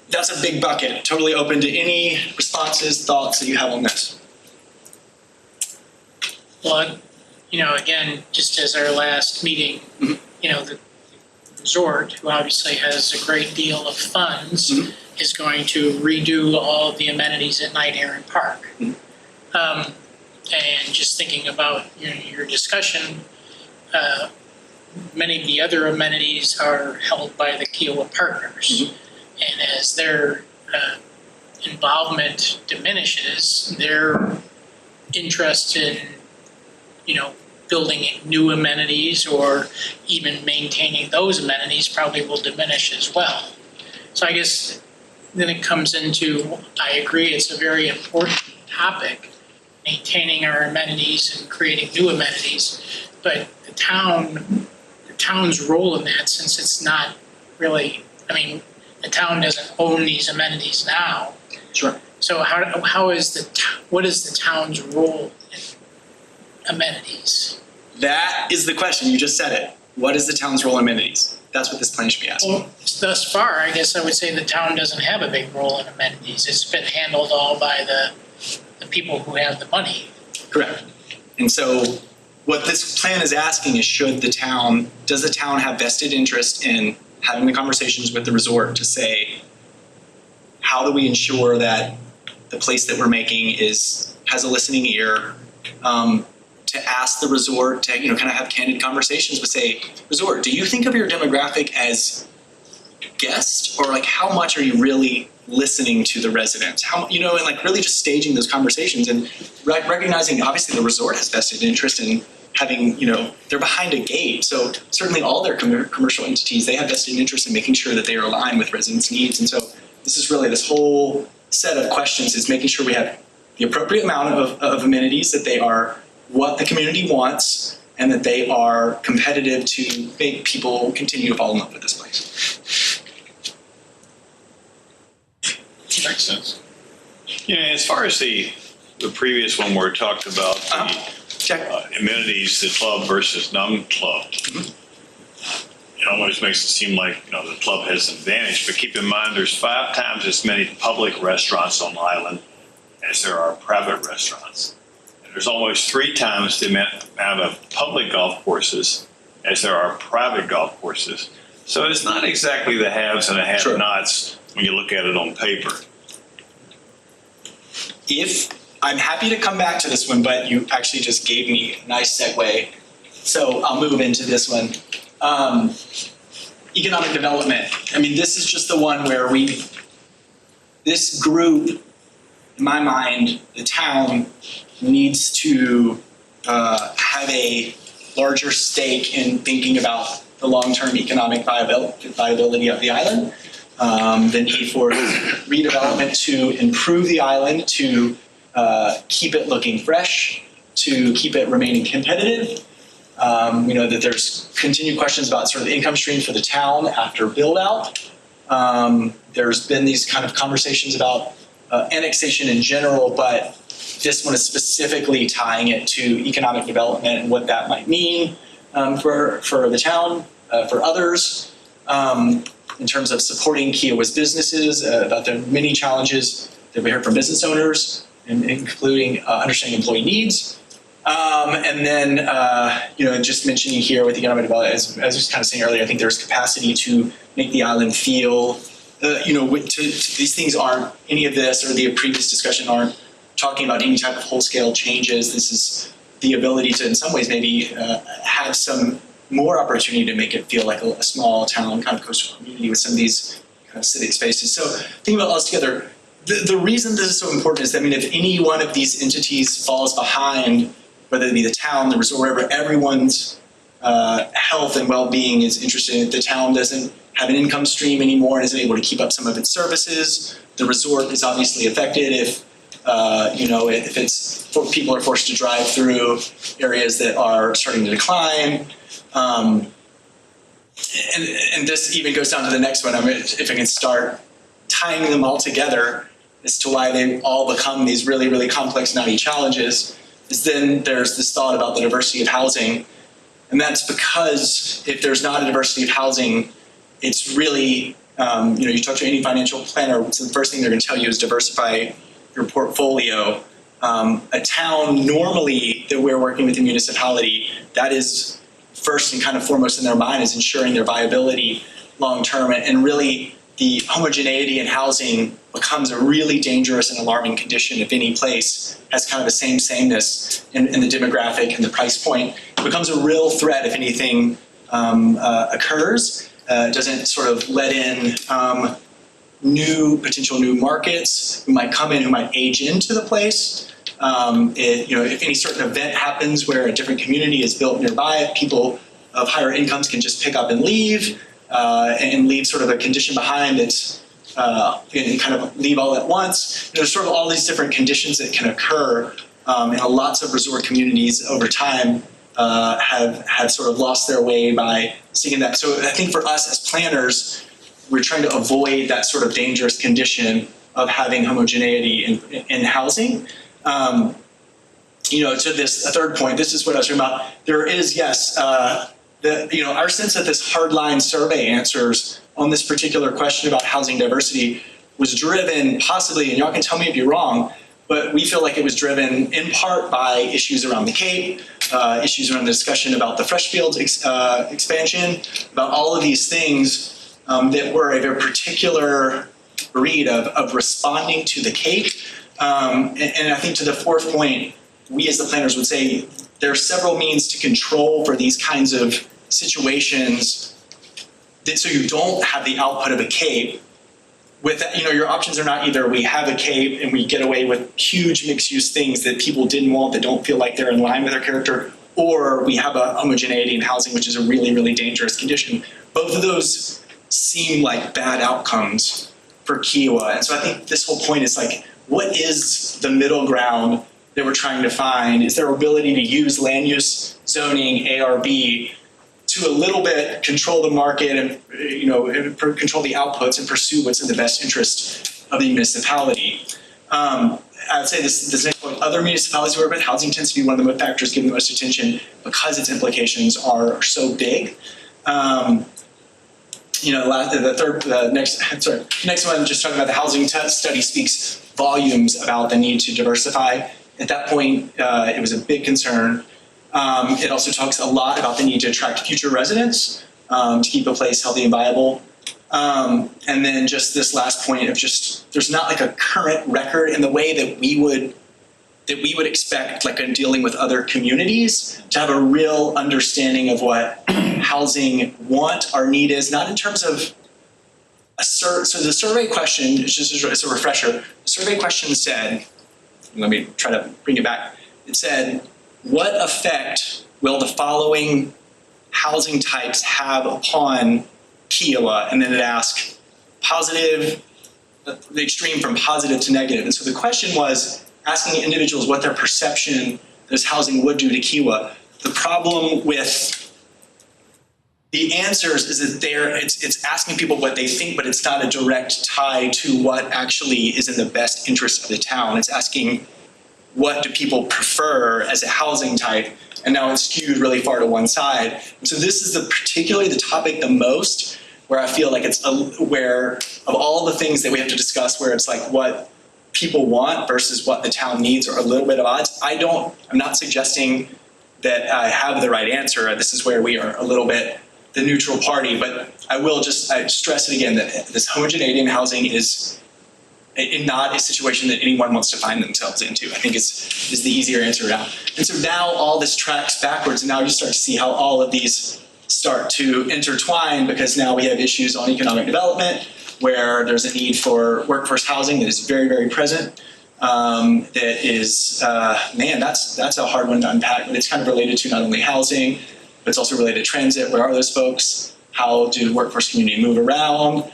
that's a big bucket. Totally open to any responses, thoughts that you have on this. Well, again, just as our last meeting, the resort, who obviously has a great deal of funds, is going to redo all of the amenities at Knight Heron Park. And just thinking about your discussion, many of the other amenities are held by the Kiowa partners. And as their involvement diminishes, their interest in, building new amenities or even maintaining those amenities probably will diminish as well. So I guess then it comes into, I agree, it's a very important topic, maintaining our amenities and creating new amenities, but the town's role in that, since it's not really, the town doesn't own these amenities now. Sure. So what is the town's role in amenities? That is the question. You just said it. What is the town's role in amenities? That's what this plan should be asking. Well, thus far, I guess I would say the town doesn't have a big role in amenities. It's been handled all by the people who have the money. Correct. And so what this plan is asking is does the town have vested interest in having the conversations with the resort to say, how do we ensure that the place that we're making has a listening ear, to ask the resort to kind of have candid conversations with, say, resort, do you think of your demographic as guest, or how much are you really listening to the residents? How, and really just staging those conversations and recognizing obviously the resort has vested interest in having, they're behind a gate. So certainly all their commercial entities, they have vested interest in making sure that they are aligned with residents' needs. And so this is really this whole set of questions is making sure we have the appropriate amount of amenities, that they are what the community wants, and that they are competitive to make people continue to fall in love with this place. Makes sense. As far as the previous one where it talked about the amenities, the club versus non-club, it almost makes it seem like the club has an advantage. But keep in mind, there's 5 times as many public restaurants on the island as there are private restaurants. And there's almost 3 times the amount of public golf courses as there are private golf courses. So it's not exactly the haves and the have-nots when you look at it on paper. I'm happy to come back to this one, but you actually just gave me a nice segue. So I'll move into this one. Economic development. This is just the one where this group, in my mind, the town needs to have a larger stake in thinking about the long-term economic viability of the island. The need for redevelopment to improve the island, to keep it looking fresh, to keep it remaining competitive. That there's continued questions about sort of the income stream for the town after build out. There's been these kind of conversations about annexation in general, but this one is specifically tying it to economic development and what that might mean for the town, for others. In terms of supporting Kiowa's businesses, about the many challenges that we heard from business owners, including understanding employee needs. And then, just mentioning here with economic development, as I was kind of saying earlier, I think there's capacity to make the island feel, these things aren't, any of this or the previous discussion aren't talking about any type of whole-scale changes. This is the ability to, in some ways, maybe have some more opportunity to make it feel like a small town, kind of coastal community with some of these kind of civic spaces. So thinking about all this together, the reason this is so important is that, if any one of these entities falls behind, whether it be the town, the resort, wherever, everyone's health and well-being is interested in. The town doesn't have an income stream anymore and isn't able to keep up some of its services. The resort is obviously affected if people are forced to drive through areas that are starting to decline. And this even goes down to the next one. If I can start tying them all together as to why they all become these really, really complex, knotty challenges, is then there's this thought about the diversity of housing. And that's because if there's not a diversity of housing, it's really, you talk to any financial planner, so the first thing they're going to tell you is diversify your portfolio. A town normally that we're working with the municipality, that is first and kind of foremost in their mind is ensuring their viability long term. And really the homogeneity in housing becomes a really dangerous and alarming condition if any place has kind of the sameness in the demographic and the price point. It becomes a real threat if anything occurs. It doesn't sort of let in potential new markets who might come in, who might age into the place. If any certain event happens where a different community is built nearby, people of higher incomes can just pick up and leave sort of a condition behind that's and kind of leave all at once. There's sort of all these different conditions that can occur, and lots of resort communities over time have sort of lost their way by seeing that. So I think for us as planners, we're trying to avoid that sort of dangerous condition of having homogeneity in housing. To this a third point, this is what I was talking about. There is, yes, our sense that this hardline survey answers on this particular question about housing diversity was driven possibly, and y'all can tell me if you're wrong, but we feel like it was driven in part by issues around the Cape, issues around the discussion about the Freshfields expansion, about all of these things that were a very particular breed of responding to the Cape. And I think to the fourth point, we as the planners would say there are several means to control for these kinds of situations so you don't have the output of a Cape. With that, your options are not either we have a Cape and we get away with huge mixed-use things that people didn't want, that don't feel like they're in line with their character, or we have a homogeneity in housing, which is a really, really dangerous condition. Both of those seem like bad outcomes for Kiawah. And so I think this whole point is like, what is the middle ground that we're trying to find? Is there ability to use land use, zoning, ARB to a little bit control the market and control the outputs and pursue what's in the best interest of the municipality? I would say this next point, other municipalities we work with, housing tends to be one of the factors given the most attention because its implications are so big. Next one, just talking about the housing study speaks volumes about the need to diversify. At that point, it was a big concern. It also talks a lot about the need to attract future residents to keep a place healthy and viable. And then just this last point of just, there's not like a current record in the way that we would expect, like in dealing with other communities, to have a real understanding of what housing want or need is, not in terms of so the survey question, it's a refresher. The survey question said, let me try to bring it back. It said, what effect will the following housing types have upon Kiawah? And then it asked positive, the extreme from positive to negative. And so the question was asking individuals what their perception this housing would do to Kiawah. The problem with the answers is that it's asking people what they think, but it's not a direct tie to what actually is in the best interest of the town. It's asking what do people prefer as a housing type, and now it's skewed really far to one side. And so this is particularly the topic the most where I feel like it's where of all the things that we have to discuss, where it's like what people want versus what the town needs are a little bit of odds. I'm not suggesting that I have the right answer. This is where we are a little bit the neutral party, but I stress it again that this homogeneity in housing is not a situation that anyone wants to find themselves into. I think is the easier answer now. And so now all this tracks backwards, and now you start to see how all of these start to intertwine, because now we have issues on economic development where there's a need for workforce housing that is very, very present. That is, that's a hard one to unpack, but it's kind of related to not only housing, but it's also related to transit. Where are those folks? How do workforce community move around?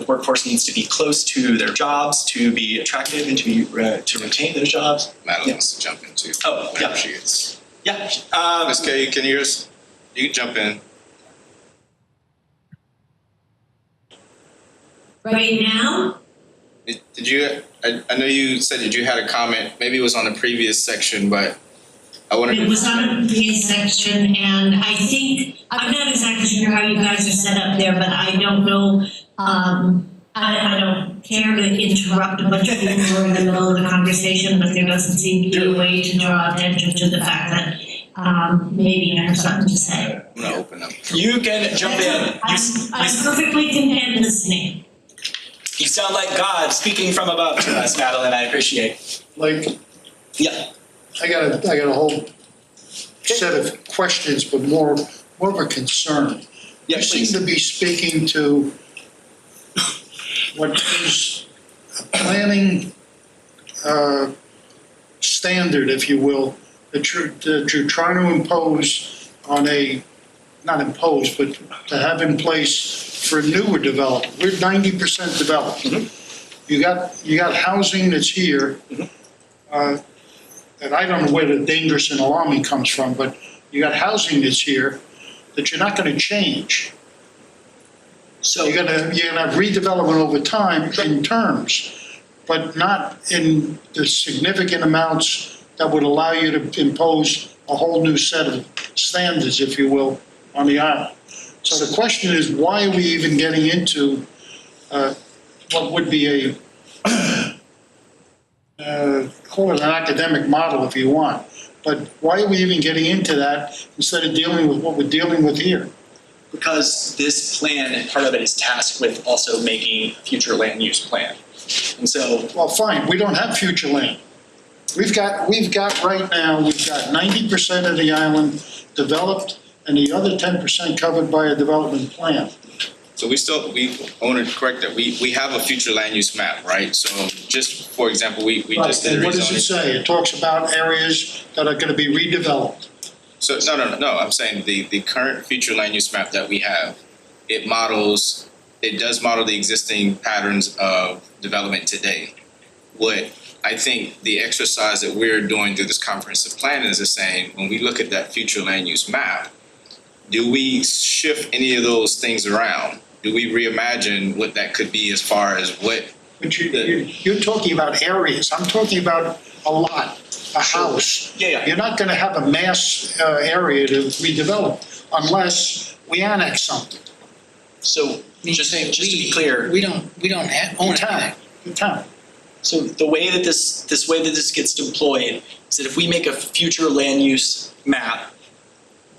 Workforce needs to be close to their jobs to be attractive and to retain those jobs. Madeline wants to jump in too. Oh, yeah. She is. Yeah. Ms. Kay, can you hear us? You can jump in. Right now, Did you, I know you said that you had a comment, maybe it was on the previous section, but I wanted it to. was on a previous section, and I think, I'm not exactly sure how you guys are set up there, but I don't know, I don't care to interrupt a bunch of people who are in the middle of the conversation, but there doesn't seem to be a way to draw attention to the fact that, maybe I have something to say. I'm gonna open up. You can jump in. I'm perfectly content listening. You sound like God speaking from above to us, Madeline. I appreciate. Like, Yeah. I got a whole set of questions, but more of a concern. Yeah, You please. seem to be speaking to what is a planning standard, if you will, that you're trying to impose on not impose, but to have in place for newer development. We're 90% developed. You got housing that's here, and I don't know where the dangerous and alarming comes from, but you got housing that's here that you're not going to change. So You're gonna have redevelopment over time in terms, but not in the significant amounts that would allow you to impose a whole new set of standards, if you will, on the island. So the question is, why are we even getting into what would be call it an academic model if you want, but why are we even getting into that instead of dealing with what we're dealing with here? because this plan and part of it is tasked with also making a future land use plan. And so, Well, fine, we don't have future land. We've got right now, we've got 90% of the island developed and the other 10% covered by a development plan. So I want to correct that, we have a future land use map, right? So just, for example, we just did a And what does it rezoning. say? It talks about areas that are gonna be redeveloped. So, no, I'm saying the current future land use map that we have, it does model the existing patterns of development today. What I think the exercise that we're doing through this comprehensive plan is saying, when we look at that future land use map, do we shift any of those things around? Do we reimagine what that could be as far as what? But you're talking about areas. I'm talking about a lot, a house. Yeah. You're not gonna have a mass area to redevelop unless we annex something. so just to be clear, We don't own anything. The town. so the way that this gets deployed is that if we make a future land use map,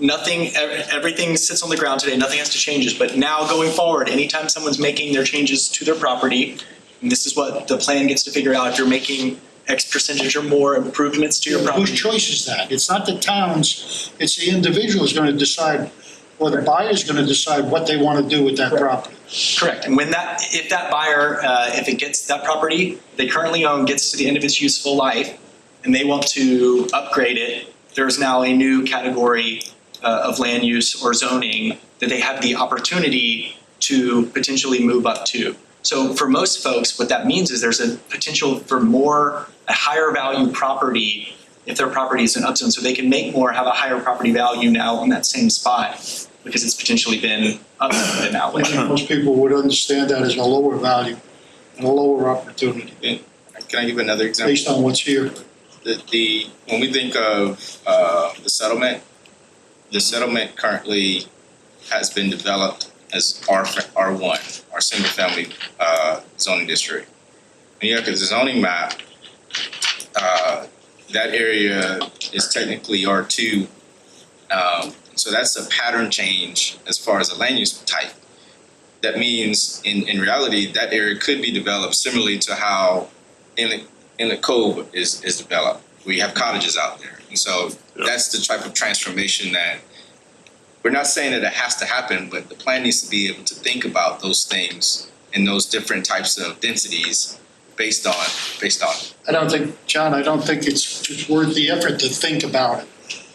everything sits on the ground today, nothing has to change, but now going forward, anytime someone's making their changes to their property, and this is what the plan gets to figure out, if you're making X percentage or more improvements to your Whose property. choice is that? It's not the town's, it's the individual who's gonna decide, or the buyer's gonna decide what they wanna do with that property. Correct, and if that buyer, if it gets that property they currently own, gets to the end of its useful life, and they want to upgrade it, there's now a new category of land use or zoning that they have the opportunity to potentially move up to. So for most folks, what that means is there's a potential for a higher value property if their property is an upzone, so they can make more, have a higher property value now on that same spot because it's potentially been upzoned in that I think way. most people would understand that as a lower value and a lower opportunity Can I give another example? based on what's here. When we think of the settlement currently has been developed as R1, our single family zoning district. When you look at the zoning map, that area is technically R2. So that's a pattern change as far as a land use type. That means in reality, that area could be developed similarly to how Inlet Cove is developed. We have cottages out there. And so that's the type of transformation that we're not saying that it has to happen, but the plan needs to be able to think about those things and those different types of densities based on. I don't think, John, it's worth the effort to think about it.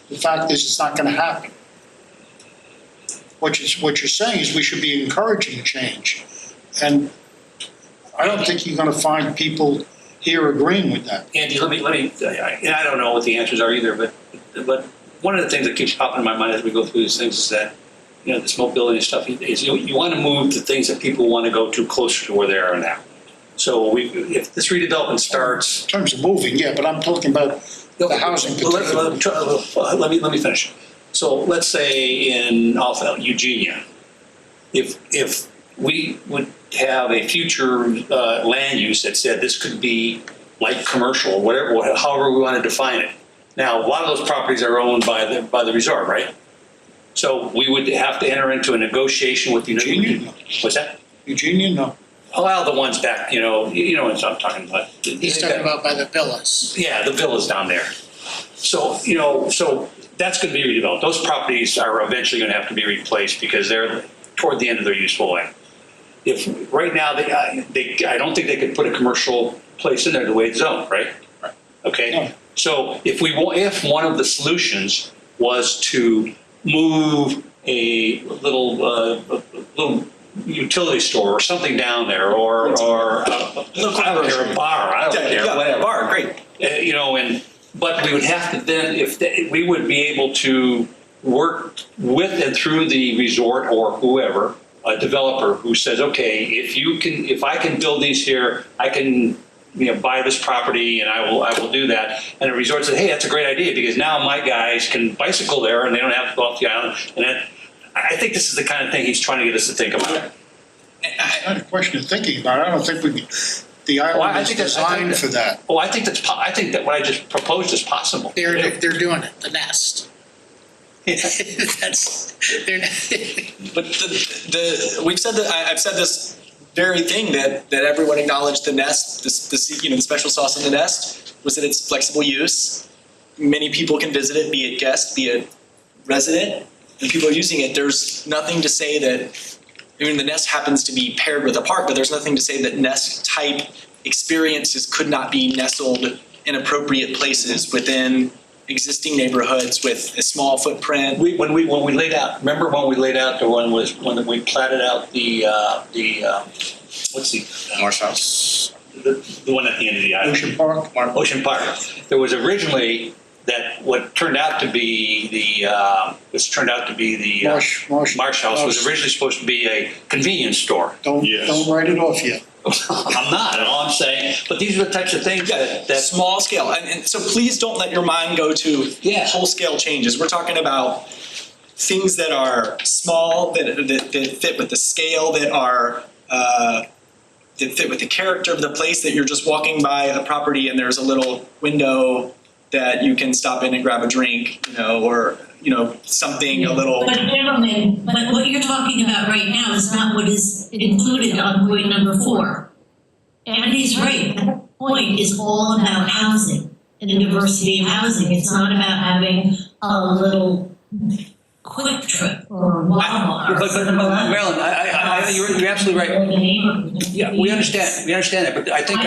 The fact is, it's not gonna happen. What you're saying is we should be encouraging change. And I don't think you're gonna find people here agreeing with that. Andy, let me, and I don't know what the answers are either, but one of the things that keeps popping in my mind as we go through these things is that, this mobility stuff is you want to move to things that people want to go to closer to where they are now. So if this redevelopment starts. In terms of moving, yeah, but I'm talking about the housing particularly. Let me finish. So let's say in Eugenia, if we would have a future land use that said this could be light commercial, whatever, however we want to define it. Now, a lot of those properties are owned by the resort, right? So we would have to enter into a negotiation with Eugenia, no. What's that? Eugenia, no. Well, the ones back, you know what I'm talking about. He's talking about by the villas. Yeah, the villas down there. So, so that's going to be redeveloped. Those properties are eventually going to have to be replaced because they're toward the end of their useful life. If right now I don't think they could put a commercial place in there the way it's zoned, right? Right. Okay. No. So if one of the solutions was to move a little utility store or something down there, or a bar, I don't care, whatever. Bar, great. But we would have to then, we would be able to work with and through the resort or whoever, a developer who says, okay, if I can build these here, I can buy this property and I will do that. And the resort said, hey, that's a great idea because now my guys can bicycle there and they don't have to go off the island. And I think this is the kind of thing he's trying to get us to think about. It's not a question of thinking about it. I don't think the island is designed for that. Oh, I think that what I just proposed is possible. They're doing it, the nest. But we've said that I've said this very thing that everyone acknowledged the nest, the special sauce in the nest was that it's flexible use. Many people can visit it, be it guest, be it resident, and people are using it. There's nothing to say that. I mean, the nest happens to be paired with a park, but there's nothing to say that nest type experiences could not be nestled in appropriate places within existing neighborhoods with a small footprint. When we laid out, remember when we laid out when we platted out the what's the Marsh House. the one at the end of the island, Ocean Park? Ocean Park. There was originally what turned out to be the Marsh House was originally supposed to be a convenience store. Don't write it off yet. I'm not. All I'm saying, but these are the types of things that small scale, and so please don't let your mind go to whole scale changes. We're talking about things that are small, that fit with the scale, that fit with the character of the place. That you're just walking by a property and there's a little window that you can stop in and grab a drink, or something a little. But gentlemen, but what you're talking about right now is not what is included on point number 4. Andy's right. That point is all about housing and the diversity of housing. It's not about having a little quick trip or Wawa. But Marilyn, you're absolutely right. Yeah, we understand it, but I think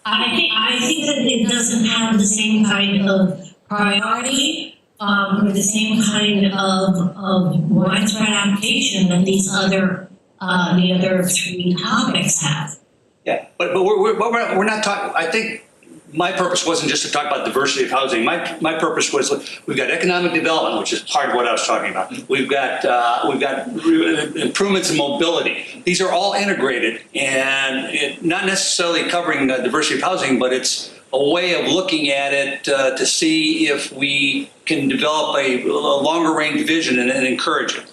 I think that it doesn't have the same kind of priority or the same kind of widespread application that these the other 3 topics have. Yeah, but we're not talking. I think my purpose wasn't just to talk about diversity of housing. My purpose was we've got economic development, which is part of what I was talking about. We've got improvements in mobility. These are all integrated and not necessarily covering diversity of housing, but it's a way of looking at it to see if we can develop a longer range vision and encourage it.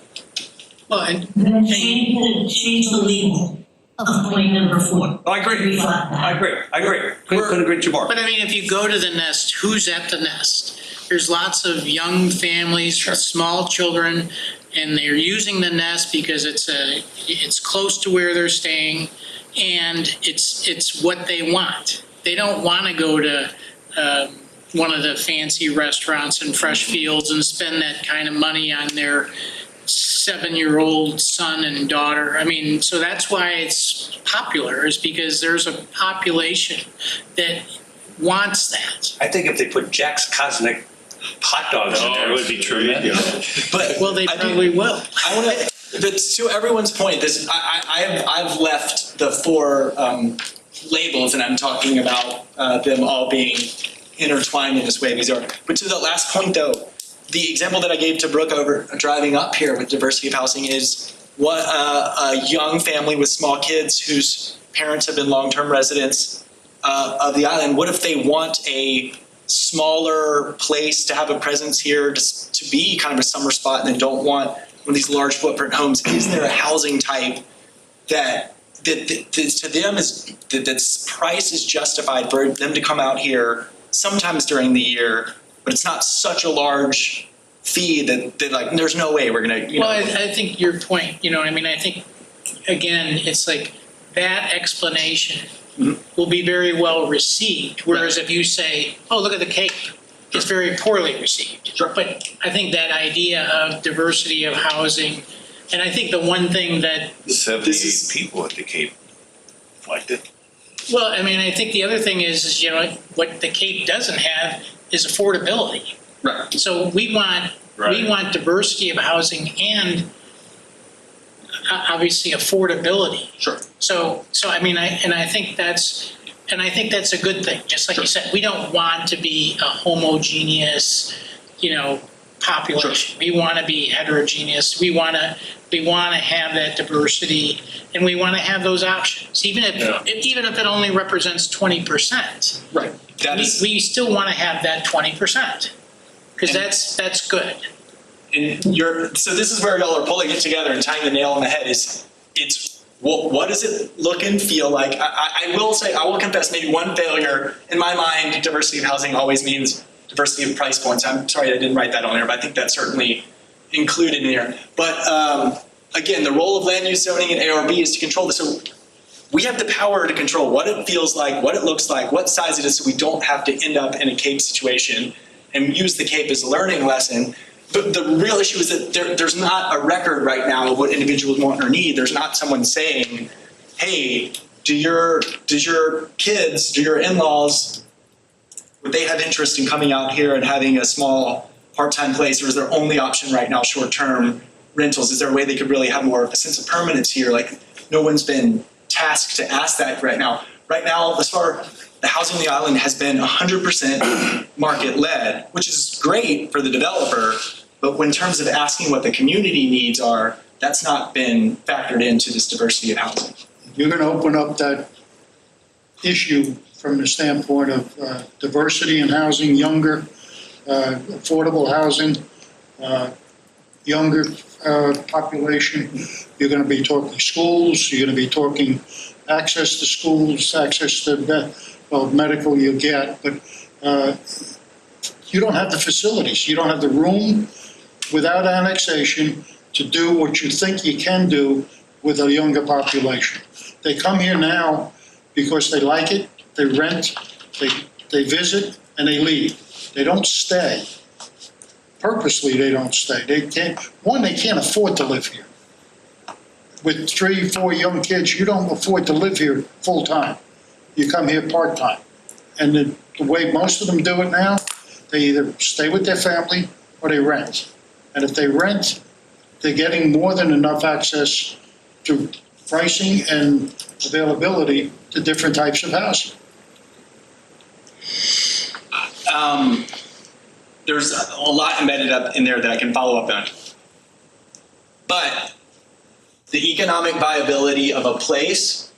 Well, and Change the legal of point number 4. I agree. I agree. Couldn't agree with you more. But I mean, if you go to the nest, who's at the nest? There's lots of young families with small children, and they're using the nest because it's close to where they're staying, and it's what they want. They don't want to go to one of the fancy restaurants in Freshfields and spend that kind of money on their 7-year-old son and daughter. I mean, so that's why it's popular, is because there's a population that wants that. I think if they put Jack's Cosmic hot dogs in there, it would be tremendous. But Well, they I do- probably will. I want to, to everyone's point, this, I've left the four labels, and I'm talking about them all being intertwined in this way. But to the last point, though, the example that I gave to Brooke over driving up here with diversity of housing is what a young family with small kids whose parents have been long-term residents of the island. What if they want a smaller place to have a presence here, to be kind of a summer spot, and they don't want one of these large footprint homes? Is there a housing type that to them that's price is justified for them to come out here sometimes during the year, but it's not such a large fee that like there's no way we're gonna, Well, I think your point, I think, again, it's like that explanation will be very well received. Whereas if you say, oh, look at the Cape, it's very poorly received. Sure. But I think that idea of diversity of housing, and I think the one thing that, 78 people at the Cape liked it. well, I think the other thing is what the Cape doesn't have is affordability. Right. So we want diversity of housing and obviously affordability. Sure. So I think that's a good thing. Just like you said, we don't want to be a homogeneous, population. Sure. We want to be heterogeneous. We want to have that diversity, and we want to have those options, even if it only represents 20%. Right. That is, We still want to have that 20% because that's good. and so this is where y'all are pulling it together and tying the nail on the head. It's what does it look and feel like? I will confess, maybe one failure in my mind. Diversity of housing always means diversity of price points. I'm sorry I didn't write that on there, but I think that's certainly included in here. But again, the role of land use zoning and ARB is to control this. So we have the power to control what it feels like, what it looks like, what size it is, so we don't have to end up in a Cape situation and use the Cape as a learning lesson. But the real issue is that there's not a record right now of what individuals want or need. There's not someone saying, hey, do your kids, do your in-laws, would they have interest in coming out here and having a small part-time place, or is their only option right now short-term rentals? Is there a way they could really have more of a sense of permanence here? Like, no one's been tasked to ask that right now. Right now, the housing on the island has been 100% market-led, which is great for the developer, but in terms of asking what the community needs are, that's not been factored into this diversity of housing. You're going to open up that issue from the standpoint of diversity in housing, younger, affordable housing, younger population. You're going to be talking schools. You're going to be talking access to schools, access to medical you get, but you don't have the facilities. You don't have the room without annexation to do what you think you can do with a younger population. They come here now because they like it, they rent, they visit, and they leave. They don't stay. Purposely, they don't stay. They can't afford to live here. With 3, 4 young kids, you don't afford to live here full-time. You come here part-time. And the way most of them do it now, they either stay with their family or they rent. And if they rent, they're getting more than enough access to pricing and availability to different types of housing. There's a lot embedded up in there that I can follow up on. But the economic viability of a place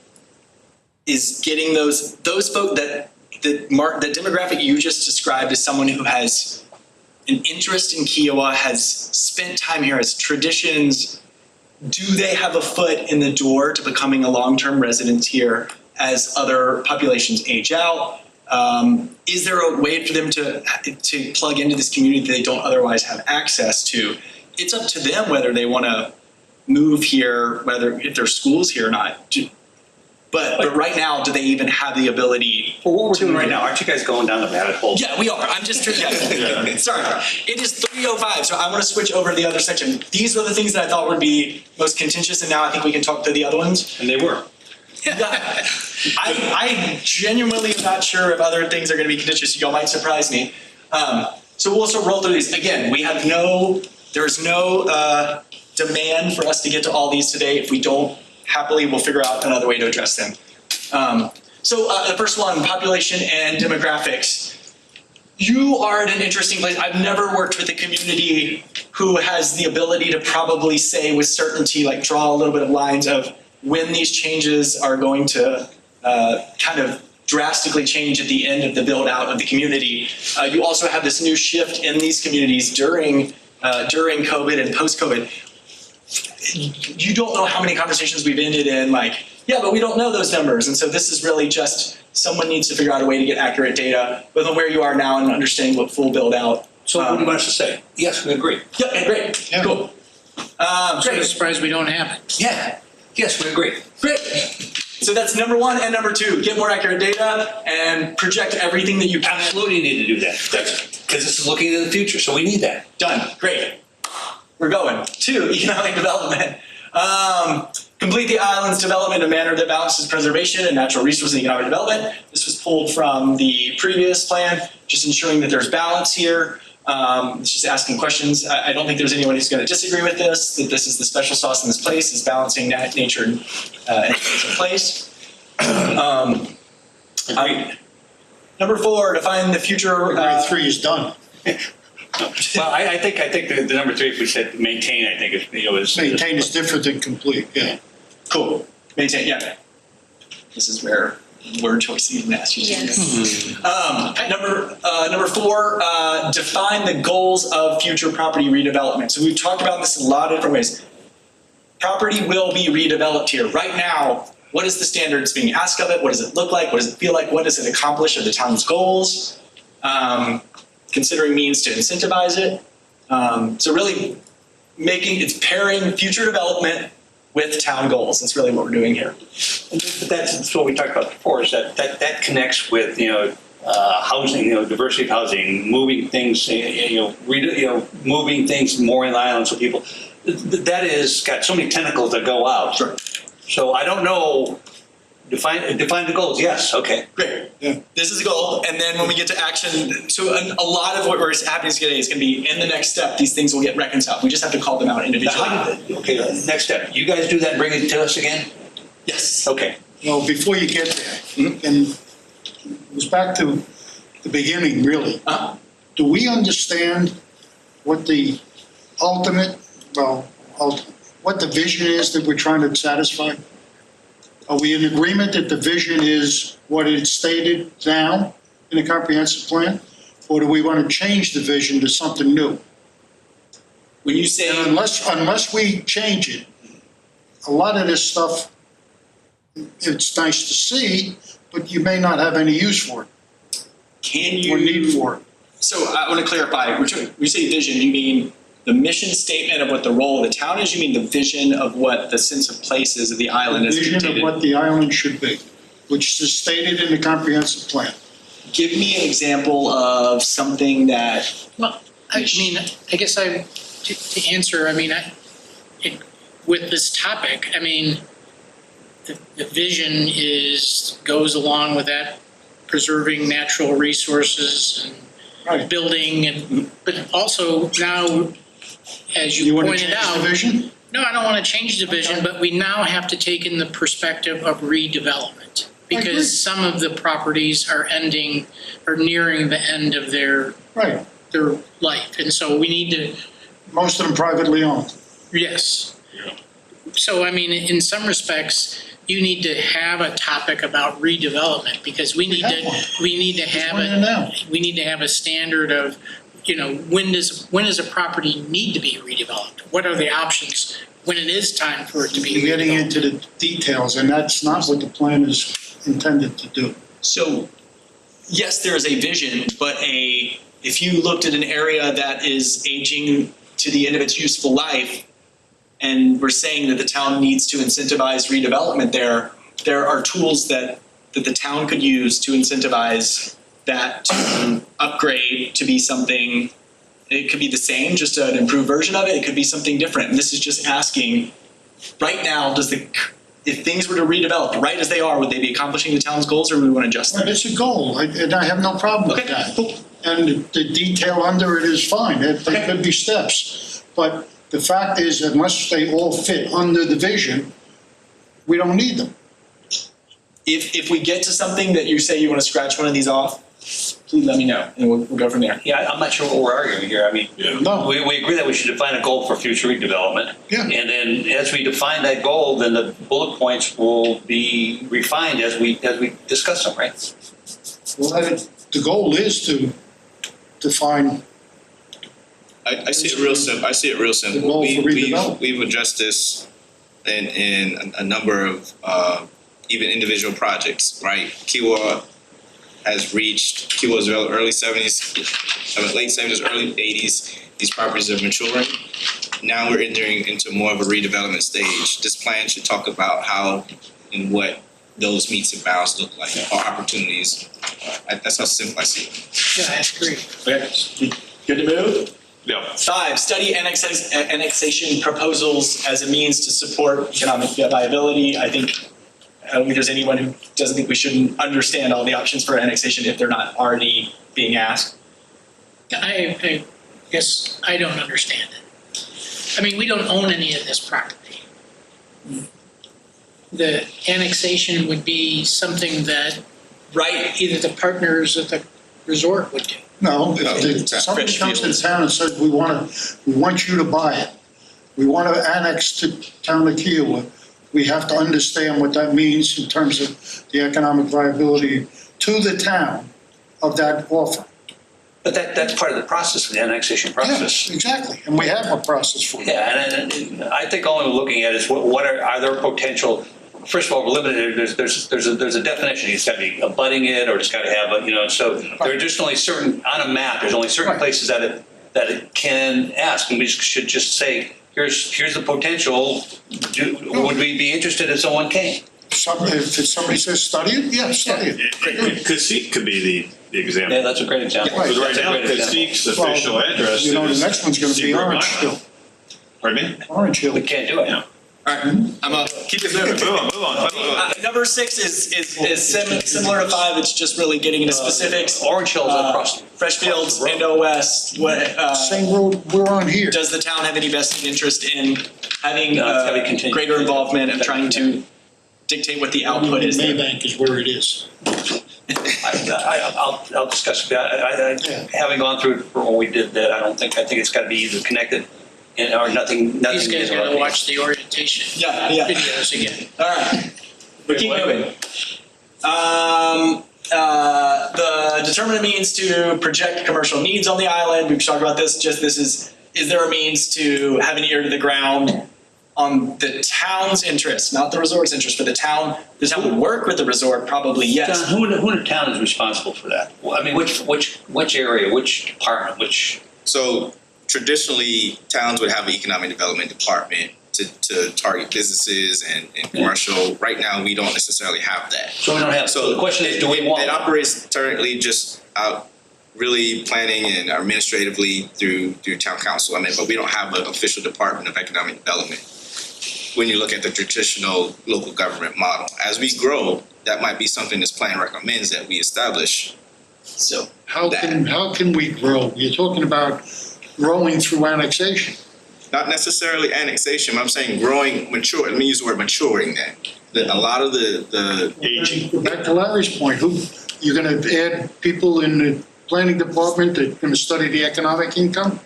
is getting those folks that the demographic you just described as someone who has an interest in Kiowa, has spent time here, has traditions. Do they have a foot in the door to becoming a long-term resident here as other populations age out? Is there a way for them to plug into this community that they don't otherwise have access to? It's up to them whether they want to move here, if there's schools here or not. But right now, do they even have the ability? Well, what we're doing right now, aren't you guys going down the rabbit hole? Yeah, we are. I'm just sorry. It is 3:05, so I want to switch over to the other section. These are the things that I thought would be most contentious, and now I think we can talk to the other ones. And they were. I genuinely am not sure if other things are going to be contentious. Y'all might surprise me. So we'll also roll through these. Again, there's no demand for us to get to all these today. If we don't, happily, we'll figure out another way to address them. So the first one, population and demographics. You are at an interesting place. I've never worked with a community who has the ability to probably say with certainty, like draw a little bit of lines of when these changes are going to kind of drastically change at the end of the build out of the community. You also have this new shift in these communities during COVID and post-COVID. You don't know how many conversations we've ended in like, yeah, but we don't know those numbers. And so this is really just someone needs to figure out a way to get accurate data both on where you are now and understanding what full build out. So what do you want us to say? Yes, we agree. Yeah, great. Yeah. Cool. I'm Great. surprised we don't have it. Yeah, yes, we agree. Great. So that's number one and number two, get more accurate data and project everything that you can. Absolutely need to do that. Because this is looking into the future, so we need that. Done. Great. We're going. Two, economic development. Complete the island's development in a manner that balances preservation and natural resource and economic development. This was pulled from the previous plan, just ensuring that there's balance here. It's just asking questions. I don't think there's anyone who's going to disagree with this, that this is the special sauce in this place, is balancing nature and place. Number four, define the future. Grade 3 is done. Well, I think the number three, if we said maintain, I think is Maintain is different than complete, yeah. Cool. Maintain, yeah. This is where word choice even asked you to do. Number four, define the goals of future property redevelopment. So we've talked about this in a lot of different ways. Property will be redeveloped here. Right now, what is the standards being asked of it? What does it look like? What does it feel like? What does it accomplish of the town's goals? Considering means to incentivize it. So really it's pairing future development with town goals. That's really what we're doing here. But that's what we talked about before, is that connects with, housing, diversity of housing, moving things, moving things more in the island so people, that is got so many tentacles that go out. Sure. So I don't know, define the goals, yes, okay. Great. Yeah. This is a goal. And then when we get to action, so a lot of what we're happening today is going to be in the next step. These things will get reconciled. We just have to call them out individually. Okay, next step. You guys do that and bring it to us again? Yes. Okay. Well, before you get there, and it was back to the beginning, really. Do we understand what the what the vision is that we're trying to satisfy? Are we in agreement that the vision is what it's stated now in the comprehensive plan? Or do we want to change the vision to something new? When you say And unless we change it, a lot of this stuff, it's nice to see, but you may not have any use for it or need for it. So I want to clarify. When you say vision, you mean the mission statement of what the role of the town is? You mean the vision of what the sense of place is of the island as Vision of dictated? what the island should be, which is stated in the comprehensive plan. Give me an example of something that. Well, I guess to answer, with this topic, the vision goes along with that, preserving natural resources and Right. building, but also now, as you You want to pointed change out. the vision? No, I don't want to change the vision, but we now have to take in the perspective of redevelopment. agree. Because some of the properties are nearing the end of their Right. life. And so we need to, Most of them privately owned. yes. So, in some respects, you need to have a topic about redevelopment because we need have one. to have one in now. we need to have a standard of, when does a property need to be redeveloped? What are the options when it is time for it to be You're getting redeveloped? into the details, and that's not what the plan is intended to do. So, yes, there is a vision, but if you looked at an area that is aging to the end of its useful life, and we're saying that the town needs to incentivize redevelopment there are tools that the town could use to incentivize that to upgrade to be something. It could be the same, just an improved version of it. It could be something different. And this is just asking, right now, if things were to redevelop right as they are, would they be accomplishing the town's goals or would we want to adjust them? But it's a goal, and I have no problem with Okay, that. cool. and the detail under it is fine, there could be steps. But the fact is, unless they all fit under the vision, we don't need them. If we get to something that you say you want to scratch one of these off, please let me know, and we'll go from there. Yeah, I'm not sure what we're arguing here. I mean, No, we agree that we should define a goal for future redevelopment. Yeah. And then as we define that goal, then the bullet points will be refined as we discuss them, right? well, the goal is to define, I see it real simple. I see it real simple. The goal for redevelopment. We've addressed this in a number of even individual projects, right? Kiwa was early 70s, late 70s, early 80s. These properties are maturing. Now we're entering into more of a redevelopment stage. This plan should talk about how and what those meets and bounds look like, or opportunities. That's how simple I see it. Yeah, I agree. Okay, good to move? Yeah. 5, study annexation proposals as a means to support economic viability. I don't think there's anyone who doesn't think we shouldn't understand all the options for annexation if they're not already being asked. I guess I don't understand it. I mean, we don't own any of this property. The annexation would be something that Right. either the partners of the resort would do. no, No, if somebody comes to town and says, we want you to buy it, we want to annex to town of Kiowa, we have to understand what that means in terms of the economic viability to the town of that offer. But that's part of the process, the annexation process. Yeah, exactly, and we have a process for it. Yeah, and I think all we're looking at is what are there potential. First of all, we're limited. There's a definition. It's got to be abutting it, or it's got to have So there are just only certain on a map. There's only certain Right. places that it can ask, and we should just say, here's the potential. Would we be interested if someone came? If somebody says study it, yeah, study it. Cacique could be the example. Yeah, that's a great example. Right. Because right That's a now, great example. Cacique's official address You know, the is next one's gonna be Secret Orange Mile. Hill. Pardon me? Orange Hill. We can't do it. All right, I'm up. Keep it moving. Move on. Number 6 is similar to 5. It's just really getting into specifics. Orange Hill's across. Freshfields, Indo West. Same road we're on here. Does the town have any vested interest in having No, it's gotta be continued. greater involvement of trying to dictate what the output is there? Maybank is where it is. I'll discuss that. Yeah. Having gone through it for when we did that, I think it's got to be either connected or nothing. These guys gotta watch the orientation Yeah. videos again. All right, we keep moving. The determinate means to project commercial needs on the island. We've talked about this. Is there a means to have an ear to the ground on the town's interest, not the resort's interest, but the town? The town would work with the resort, probably yes. John, who in the town is responsible for that? Well, I mean, which area, which department, which? So traditionally, towns would have an economic development department to target businesses and commercial. Right now, we don't necessarily have that. So we don't have. So the question is, do we want? It operates currently just out really planning and administratively through town council. But we don't have an official department of economic development. When you look at the traditional local government model, as we grow, that might be something this plan recommends that we establish. So How can we grow? You're talking about growing through annexation. Not necessarily annexation, but I'm saying growing, mature. Let me use the word maturing then. A lot of the Aging. Back to Larry's point, you're gonna add people in the planning department that are gonna study the economic income?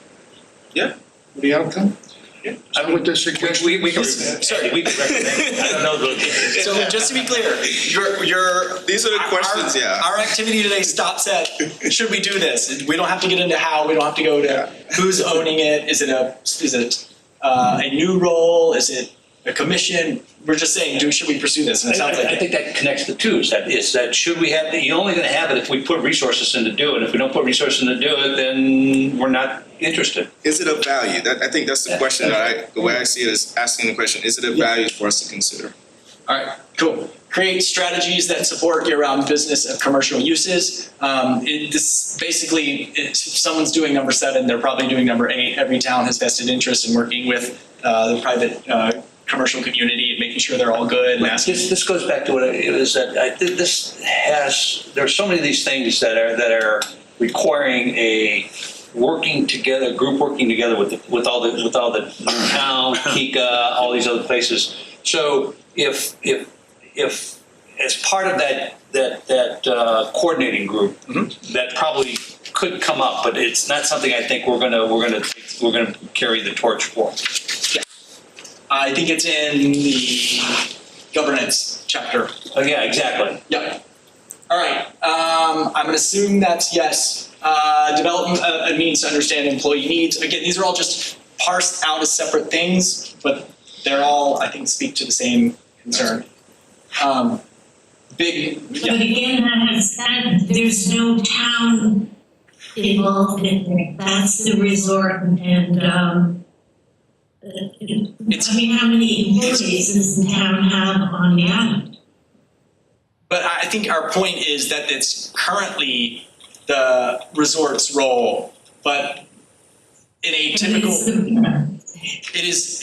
Yeah. The outcome? Yeah. Is that what they're suggesting? We can recommend. I don't know. So just to be clear, These are the questions, yeah. Our activity today stops at, should we do this? We don't have to get into how, we don't have to go to who's owning it, is it a new role, is it a commission? We're just saying, should we pursue this? And it sounds like I think that connects the two. Is that should we have? You're only going to have it if we put resources in to do it. If we don't put resources in to do it, then we're not interested. Is it of value? I think that's the question the way I see it is asking the question, is it of value for us to consider? All right, cool. Create strategies that support year-round business of commercial uses. If someone's doing number 7, they're probably doing number 8. Every town has vested interest in working with the private commercial community and making sure they're all good. And asking. This goes back to what it is that I think there's so many of these things that are requiring a group working together with all the town, Kika, all these other places. So if as part of that coordinating group, that probably could come up, but it's not something I think we're gonna carry the torch for. I think it's in the governance chapter. Oh, yeah, exactly. Yep. All right. I'm going to assume that's yes. Development a means to understand employee needs. Again, these are all just parsed out as separate things, but they're all, I think, speak to the same concern. Big. But Yeah. again, there's no town involved in there. That's the resort and, I mean, how many employees does the town have on the island? But I think our point is that it's currently the resort's role, but in a typical. It is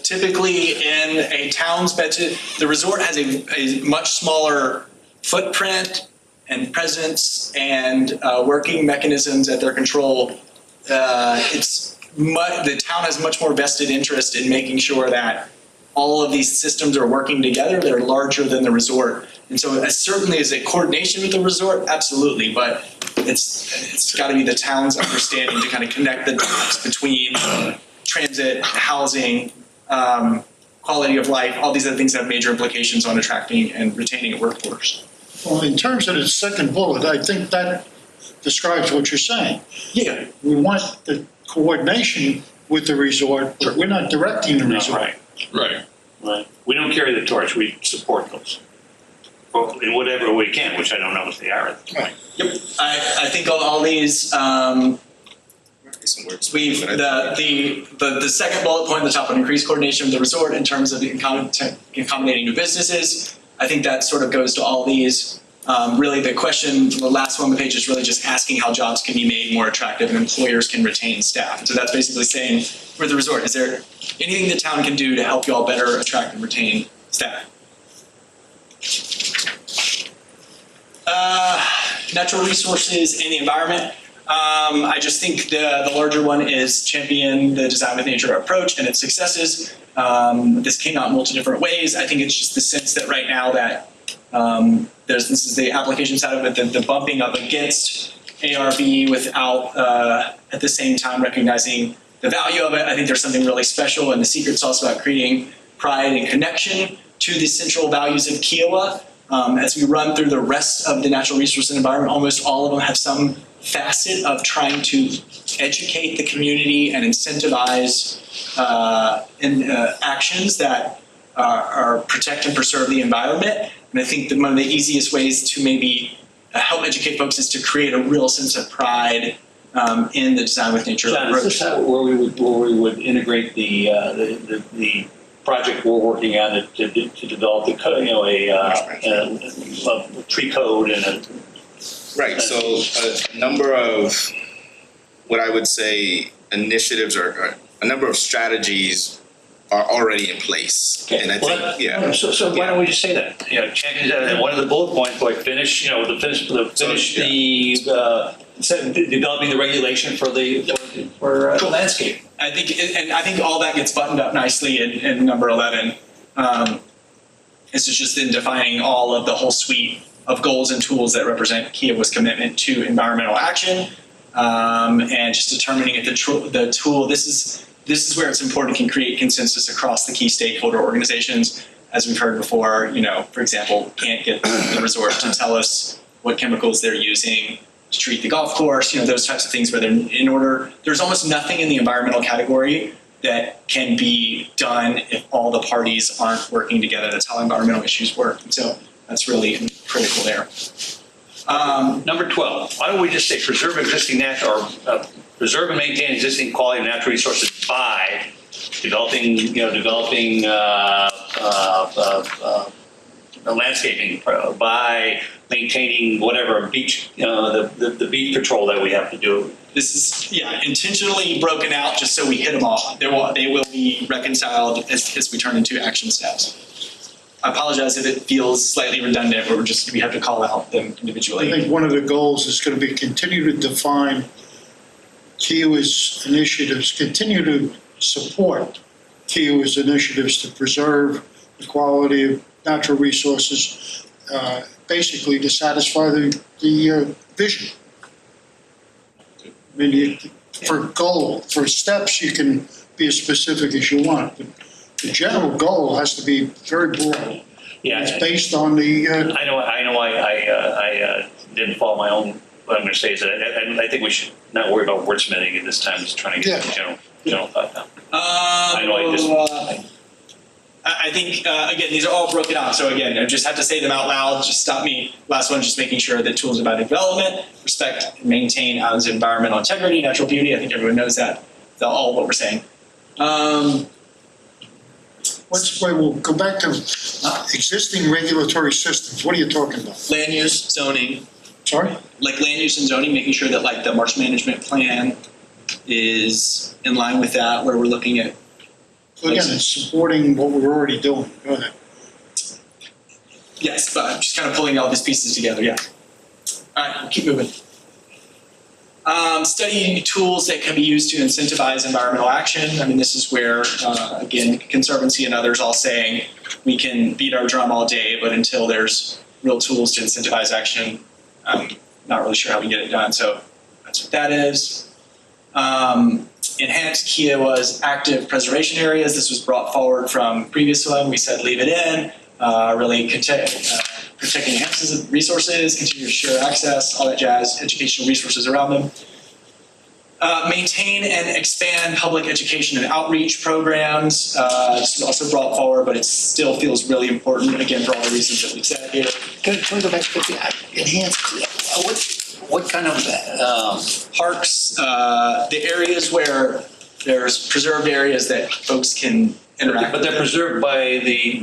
typically in a town's budget. The resort has a much smaller footprint and presence and working mechanisms at their control. The town has much more vested interest in making sure that all of these systems are working together. They're larger than the resort. And so certainly as a coordination with the resort, absolutely, but it's got to be the town's understanding to kind of connect the dots between transit, housing, quality of life, all these other things that have major implications on attracting and retaining a workforce. Well, in terms of the second bullet, I think that describes what you're saying. Yeah. We want the coordination with the resort, but we're not directing the resort. Right. We don't carry the torch, we support those. Well, in whatever way we can, which I don't know what they are. Right. Yep. I think all these we've the second bullet point at the top on increased coordination with the resort in terms of accommodating new businesses. I think that sort of goes to all these. Really, the question, the last one on the page is really just asking how jobs can be made more attractive and employers can retain staff. And so that's basically saying, for the resort, is there anything the town can do to help you all better attract and retain staff? Natural resources and the environment. I just think the larger one is champion the design with nature approach and its successes. This came out in multiple different ways. I think it's just the sense that right now that this is the application side of it, the bumping up against ARB without at the same time recognizing the value of it. I think there's something really special, and the secret sauce about creating pride and connection to the central values of Kiowa. As we run through the rest of the natural resource and environment, almost all of them have some facet of trying to educate the community and incentivize actions that are protect and preserve the environment. And I think that one of the easiest ways to maybe help educate folks is to create a real sense of pride in the design with nature John, approach. is this where we would integrate the project we're working on to develop a tree code and a. Right, so a number of what I would say initiatives or a number of strategies are already in place. Okay. And I think, So why don't we just say that? One of the bullet points, like finish developing the regulation for the landscape. I think all that gets buttoned up nicely in number 11. This is just in defining all of the whole suite of goals and tools that represent Kiowa's commitment to environmental action, and just determining if the tool. This is where it's important, can create consensus across the key stakeholder organizations. As we've heard before, for example, can't get the resort to tell us what chemicals they're using to treat the golf course, those types of things where there's almost nothing in the environmental category that can be done if all the parties aren't working together. That's how environmental issues work. And so that's really critical there. Number 12, why don't we just say preserve and maintain existing quality of natural resources by developing landscaping, by maintaining whatever beach, the beach patrol that we have to do. This is intentionally broken out just so we hit them all. They will be reconciled as we turn into action steps. I apologize if it feels slightly redundant, where we have to call out them I individually. think one of the goals is going to be continue to define Kiowa's initiatives, continue to support Kiowa's initiatives to preserve the quality of natural resources, basically to satisfy the vision. I mean, for steps, you can be as specific as you want, but the general goal has to be very broad. Yeah, It's based on the, I know I didn't follow my own, what I'm going to say is that I think we should not worry about wordsmithing at this time, just trying to get the general thought down. I think, again, these are all broken out. So again, I just have to say them out loud. Just stop me. Last one, just making sure that tools about development, respect, and maintain islands' environmental integrity, natural beauty. I think everyone knows that. That's all what we're saying. we'll go back to existing regulatory systems. What are you talking about? Land use, zoning, Sorry? like land use and zoning, making sure that like the marsh management plan is in line with that, where we're looking at. So again, it's supporting what we're already doing. Go ahead. Yes, but I'm just kind of pulling all these pieces together, yeah. All right, keep moving. Study tools that can be used to incentivize environmental action. I mean, this is where, again, Conservancy and others all saying we can beat our drum all day, but until there's real tools to incentivize action, I'm not really sure how we get it done. So that's what that is. Enhance Kiowa's active preservation areas. This was brought forward from previous one. We said leave it in. Really protect enhances resources, continue to share access, all that jazz, educational resources around them. Maintain and expand public education and outreach programs. This was also brought forward, but it still feels really important, again, for all the reasons that we've said here. Can we go back to the enhanced? What kind of Parks, the areas where there's preserved areas that folks can interact But with. they're preserved by the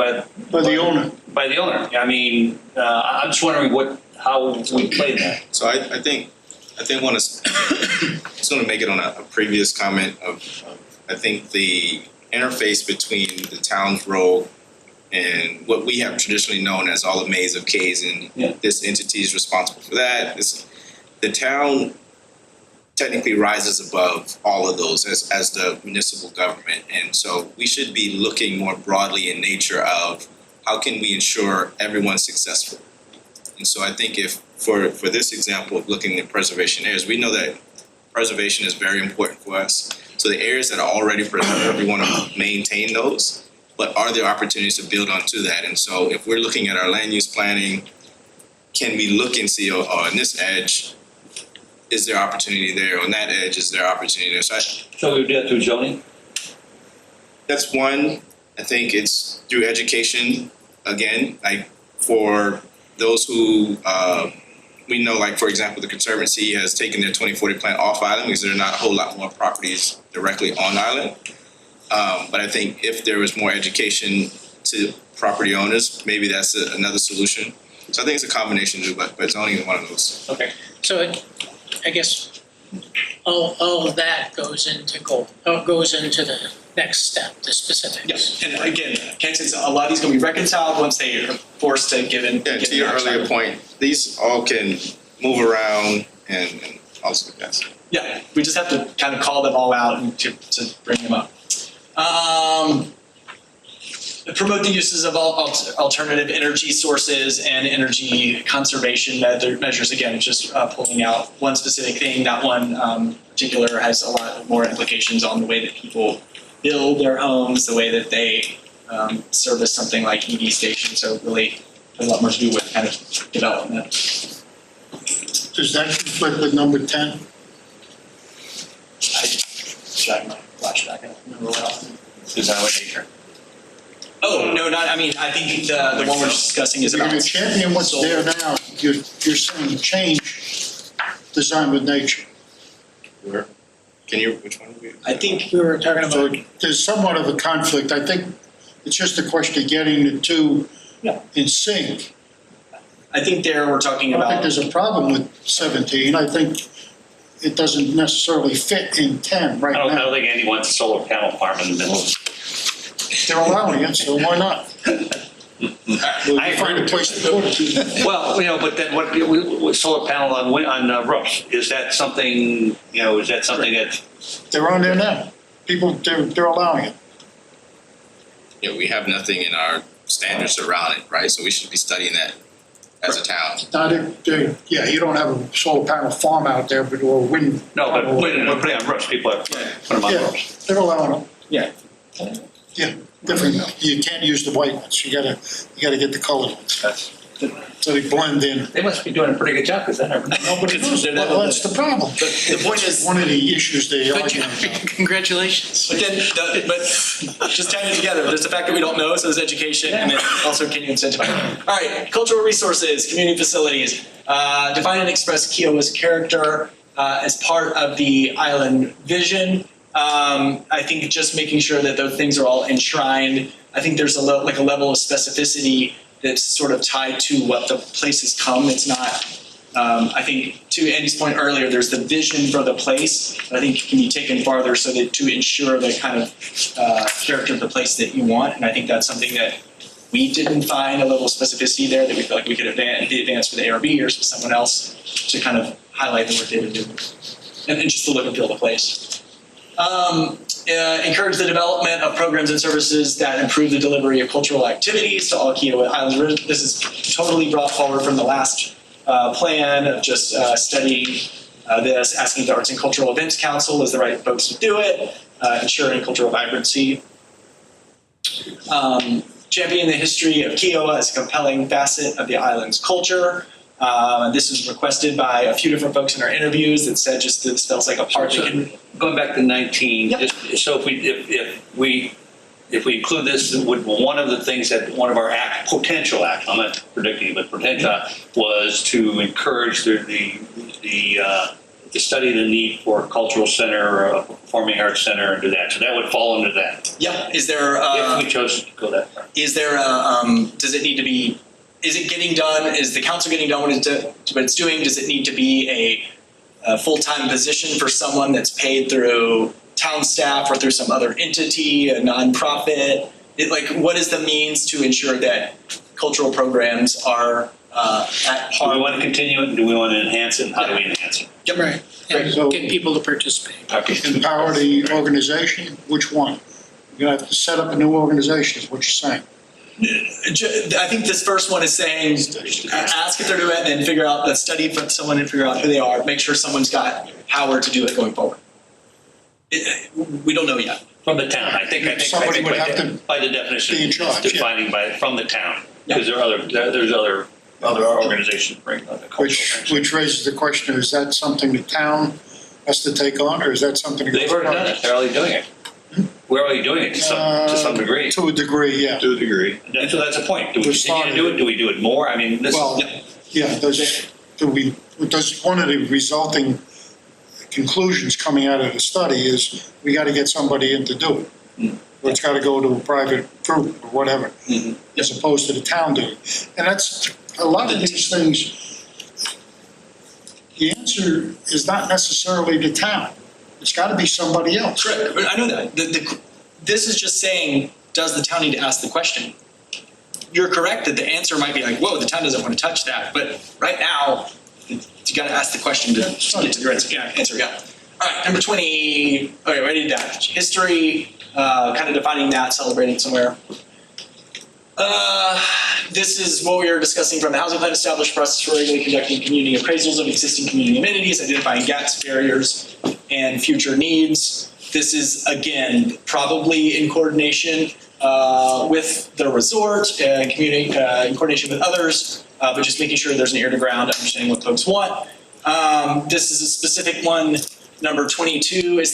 owner. By the owner. I mean, I'm just wondering how we play that. So I think want to just want to make it on a previous comment of I think the interface between the town's role and what we have traditionally known as all the maze of Ks, and this entity is responsible for that. The town technically rises above all of those as the municipal government, and so we should be looking more broadly in nature of how can we ensure everyone's successful. And so I think if for this example of looking at preservation areas, we know that preservation is very important for us. So the areas that are already preserved, we want to maintain those, but are there opportunities to build onto that? And so if we're looking at our land use planning, can we look and see, on this edge, is there opportunity there? On that edge, is there opportunity there? So we do that through zoning? That's one. I think it's through education, again, like for those who, we know, like, for example, the Conservancy has taken their 2040 plan off island because there are not a whole lot more properties directly on island. But I think if there was more education to property owners, maybe that's another solution. So I think it's a combination of, but zoning is one of those. Okay. So I guess all of that goes into the next step, the specifics. Yeah, and again, Kansas, a lot of these going to be reconciled once they are forced to give in. Yeah, to your earlier point, these all can move around and also pass. Yeah, we just have to kind of call them all out and to bring them up. Promote the uses of alternative energy sources and energy conservation measures. Again, just pulling out one specific thing. That one particular has a lot more implications on the way that people build their homes, the way that they service something like EV stations. So really has a lot more to do with kind of development. Does that conflict with number 10? Should I have my flashback? I don't remember what else. Design with nature. Oh, no, not, I mean, I think the one we're discussing is You're about. going to champion what's there now. You're saying change design with nature. Where? Can you, which one? I think we were talking So about, there's somewhat of a conflict. I think it's just a question of getting the two in sync. I think there we're talking I don't think about. there's a problem with 17. I think it doesn't necessarily fit in 10 right I don't now. think Andy wants a solar panel farm in the middle of They're allowing it, so why not? Well, you find a place to put it. Well, but then with solar panel on roofs, is that something, that, They're on there now. People, they're allowing it. We have nothing in our standards around it, right? So we should be studying that as a town. Now, yeah, you don't have a solar panel farm out there, but, or wind. no, but putting on roofs, people are putting them on Yeah, roofs. they're allowing them. Yeah. Yeah, different. You can't use the white ones. You gotta get the colored ones. So they blend in. They must be doing a pretty good job, because I never know. Nobody knows. Well, that's the problem. The point is, One of the issues they Good argue job. about. Congratulations. but then, but just tying it together, there's the fact that we don't know, so there's education, and then also can you incentivize? All right, cultural resources, community facilities, define and express Kiowa's character as part of the island vision. I think just making sure that those things are all enshrined. I think there's a level of specificity that's sort of tied to what the places come. It's not, I think to Andy's point earlier, there's the vision for the place, that I think can be taken farther so that to ensure the kind of character of the place that you want. And I think that's something that we didn't find a level of specificity there that we feel like we could advance with ARB or with someone else to kind of highlight the work they would do. And just the look and feel of the place. Encourage the development of programs and services that improve the delivery of cultural activities to all Kiowa Island residents. This is totally brought forward from the last plan of just studying this, asking the Arts and Cultural Events Council is the right folks to do it, ensuring cultural vibrancy. Champion the history of Kiowa as a compelling facet of the island's culture. This was requested by a few different folks in our interviews that said just this feels like a part that can. Going back to 19, Yep. so if we include this, would one of the things that one of our potential acts, I'm not predicting, but potential was to encourage the study the need for a cultural center or a performing arts center and do that. So that would fall under that. Yeah. Is there? If we chose to go that far. Is there? Does it need to be? Is it getting done? Is the council getting done what it's doing? Does it need to be a full-time position for someone that's paid through town staff or through some other entity, a nonprofit? What is the means to ensure that cultural programs are at Do par? we want to continue it and do we want to enhance it and how do we enhance it? Yep. Right. And So- get people to participate. Empower the organization, which one? You're gonna have to set up a new organization, is what you're saying. I think this first one is saying, ask if they're doing it, then figure out, let's study for someone and figure out who they are, make sure someone's got power to do it going forward. We don't know yet. From the town, I think Somebody would have to by the definition, be in charge, it's defining from the town. Yeah. Because there's other organizations bring the cultural things. Which raises the question, is that something the town has to take on, or is that something? that They've goes already done it, they're already doing it. We're already doing it to some degree. To a degree, yeah. To a degree. And so that's the point. Do we We're continue to starting. do it? Do we do it more? I mean, this Well, yeah, does one of the resulting conclusions coming out of the study is we gotta get somebody in to do it. Or it's gotta go to a private group or whatever, as opposed to the town doing it. And that's, a lot of these things, the answer is not necessarily the town. It's gotta be somebody else. Correct. I know that. This is just saying, does the town need to ask the question? You're correct that the answer might be like, whoa, the town doesn't want to touch that. But right now, you got to ask the question to get to the right answer. Yeah. All right, number 20. Okay, ready to dash. History, kind of defining that, celebrating somewhere. This is what we were discussing from the housing plan established process for regularly conducting community appraisals of existing community amenities, identifying gaps, barriers, and future needs. This is, again, probably in coordination with the resort and in coordination with others, but just making sure there's an ear to ground, understanding what folks want. This is a specific one. Number 22 is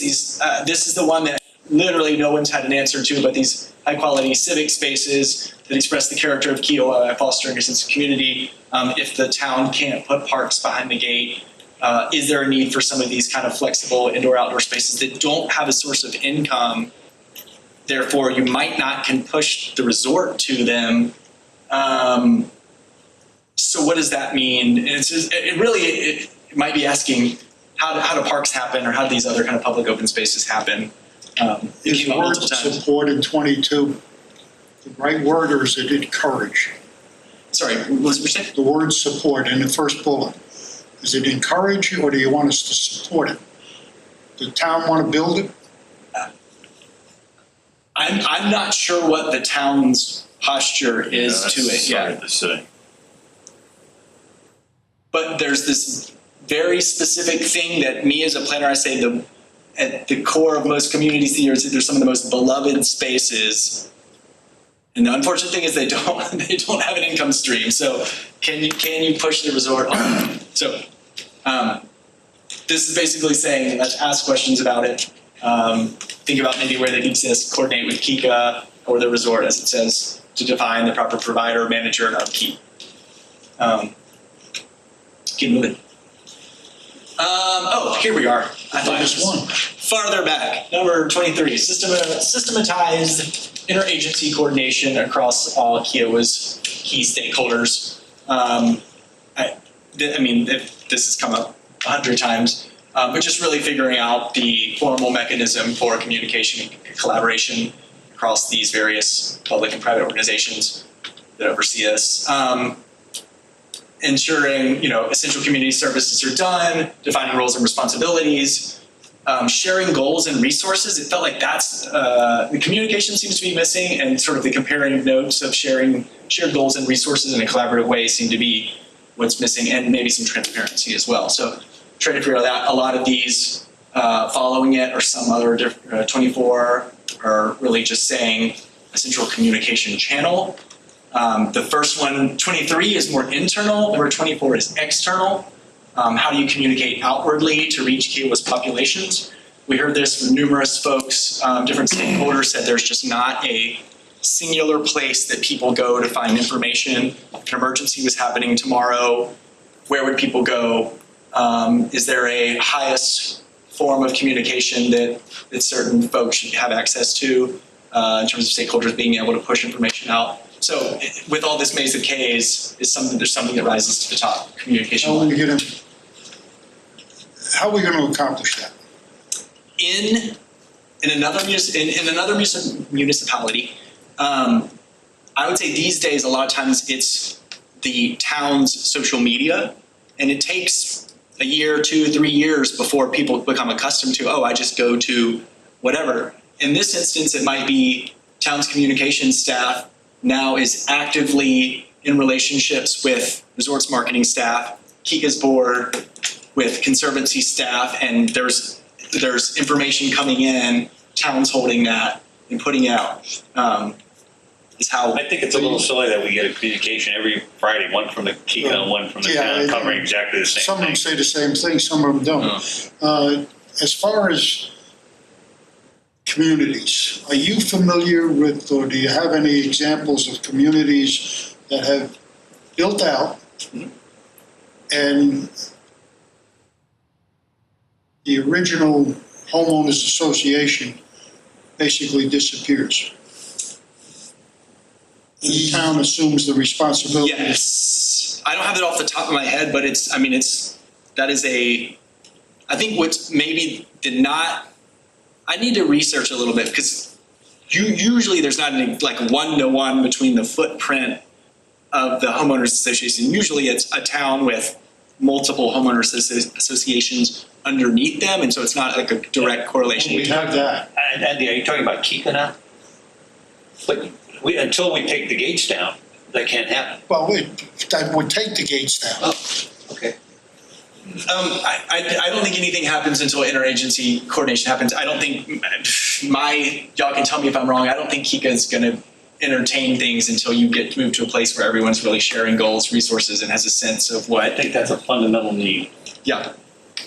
this is the one that literally no one's had an answer to, but these high-quality civic spaces that express the character of Kiowa by fostering a sense of community. If the town can't put parks behind the gate, is there a need for some of these kind of flexible indoor-outdoor spaces that don't have a source of income? Therefore, you might not can push the resort to them. So what does that mean? And it might be asking how do parks happen, or how do these other kind of public open spaces happen? Is the word support in 22 the right word, or is it encourage? Sorry, what was your saying? The word support in the first bullet. Is it encourage, or do you want us to support it? Does the town want to build it? I'm not sure what the town's posture is to it Sorry yet. to say. But there's this very specific thing that me as a planner, I say at the core of most communities, they're some of the most beloved spaces. And the unfortunate thing is they don't have an income stream. So can you push the resort on? So this is basically saying let's ask questions about it. Think about maybe where they exist, coordinate with Kika or the resort, as it says, to define the proper provider, manager, and upkeep. Keep moving. Here we are. I thought There's one. farther back, number 23, systematized interagency coordination across all Kiowa's key stakeholders. This has come up 100 times, but just really figuring out the formal mechanism for communication and collaboration across these various public and private organizations that oversee this. Ensuring, essential community services are done, defining roles and responsibilities, sharing goals and resources. It felt like that's, the communication seems to be missing, and sort of the comparing notes of shared goals and resources in a collaborative way seem to be what's missing, and maybe some transparency as well. So trying to figure out that. A lot of these following it or some other 24 are really just saying essential communication channel. The first one, 23, is more internal. Number 24 is external. How do you communicate outwardly to reach Kiowa's populations? We heard this from numerous folks. Different stakeholders said there's just not a singular place that people go to find information. If an emergency was happening tomorrow, where would people go? Is there a highest form of communication that certain folks should have access to in terms of stakeholders being able to push information out? So with all this maze of Ks, there's something that rises to the top, communication. How are we going to accomplish that? In another municipality, I would say these days, a lot of times it's the town's social media, and it takes a year, 2, 3 years before people become accustomed to, I just go to whatever. In this instance, it might be town's communication staff now is actively in relationships with resorts marketing staff, Kika's board, with conservancy staff, and there's information coming in, town's holding that and putting it out. Is how I think it's a little silly that we get a communication every Friday, one from the Kika and one from the town, covering exactly the same thing. Some of them say the same thing, some of them don't. As far as communities, are you familiar with, or do you have any examples of communities that have built out and the original homeowners association basically disappears? The town assumes the responsibility. Yes. I don't have it off the top of my head, but I think what maybe did not, I need to research a little bit, because usually there's not like one-to-one between the footprint of the homeowners association. Usually it's a town with multiple homeowners associations underneath them, and so it's not like a direct correlation. We have that. Andy, are you talking about Kika now? But until we take the gates down, that can't happen. Well, that would take the gates down. Oh, okay. I don't think anything happens until interagency coordination happens. I don't think y'all can tell me if I'm wrong, I don't think Kika is going to entertain things until you get moved to a place where everyone's really sharing goals, resources, and has a sense of what. I think that's a fundamental need. Yeah.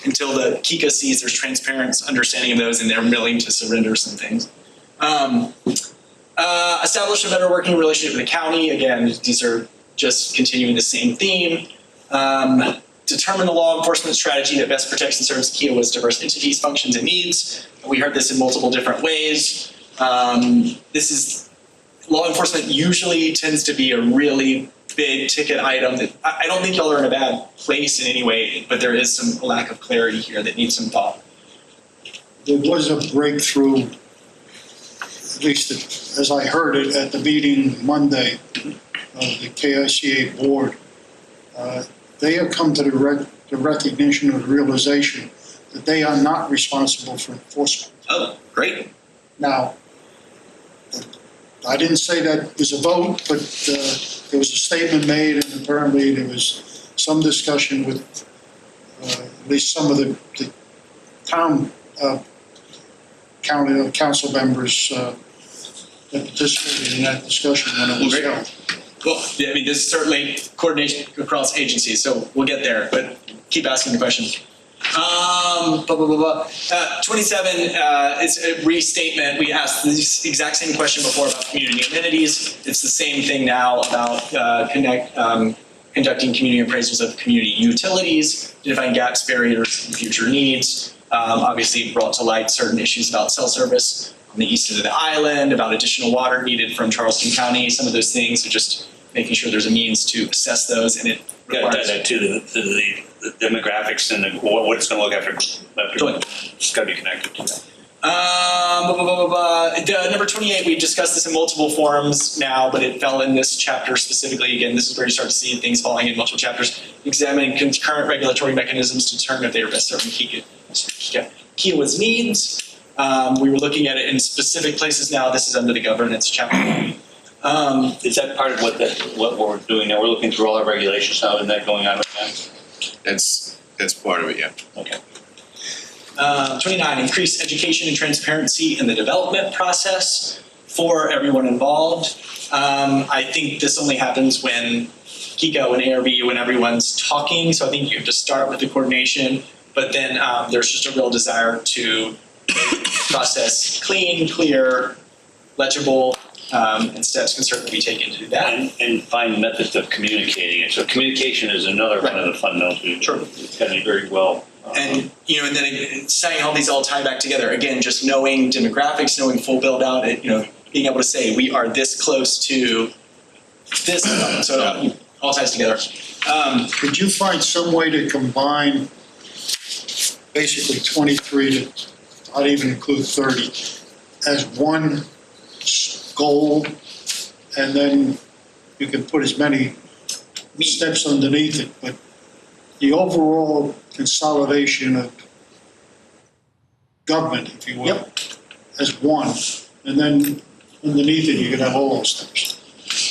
Until the Kika sees there's transparent understanding of those and they're willing to surrender some things. Establish a better working relationship with the county. Again, these are just continuing the same theme. Determine the law enforcement strategy that best protects and serves Kiowa's diverse entities, functions, and needs. We heard this in multiple different ways. Law enforcement usually tends to be a really big ticket item that I don't think y'all are in a bad place in any way, but there is some lack of clarity here that needs some thought. There was a breakthrough at least as I heard it at the meeting Monday of the KICA board, they have come to the recognition or the realization that they are not responsible for enforcement. Oh, great. Now, I didn't say that was a vote, but there was a statement made, and apparently there was some discussion with at least some of the town county council members that participated in that discussion when it was Great. held. Well, yeah, I mean, this is certainly coordination across agencies, so we'll get there, but keep asking the questions. 27 is a restatement. We asked this exact same question before about community amenities. It's the same thing now about conducting community appraisals of community utilities, identifying gaps, barriers, and future needs. Obviously brought to light certain issues about cell service on the east end of the island, about additional water needed from Charleston County, some of those things, so just making sure there's a means to assess those, and it requires... That to the demographics and what it's going to look after it's got to be connected to that. Number 28, we've discussed this in multiple forums now, but it fell in this chapter specifically. Again, this is where you start to see things falling in multiple chapters. Examine concurrent regulatory mechanisms to determine if they are best serving Kiowa's needs. We were looking at it in specific places now. This is under the governance chapter. Is that part of what we're doing now? We're looking through all our regulations now, and that going on right now? That's part of it, yeah. Okay. 29, increase education and transparency in the development process for everyone involved. I think this only happens when KICO and ARB, when everyone's talking, so I think you have to start with the coordination, but then there's just a real desire to make the process clean, clear, legible, and steps can certainly be taken to do that. And find methods of communicating it. So communication is another one of the fundamentals. Sure. It's got to be very well. And and then saying how these all tie back together. Again, just knowing demographics, knowing full build out, being able to say we are this close to this, so it all ties together. Could you find some way to combine basically 23 to, I'd even include 30, as one goal, and then you can put as many steps underneath it, but the overall consolidation of government, if you will, as one, and then underneath it, you can have all those steps.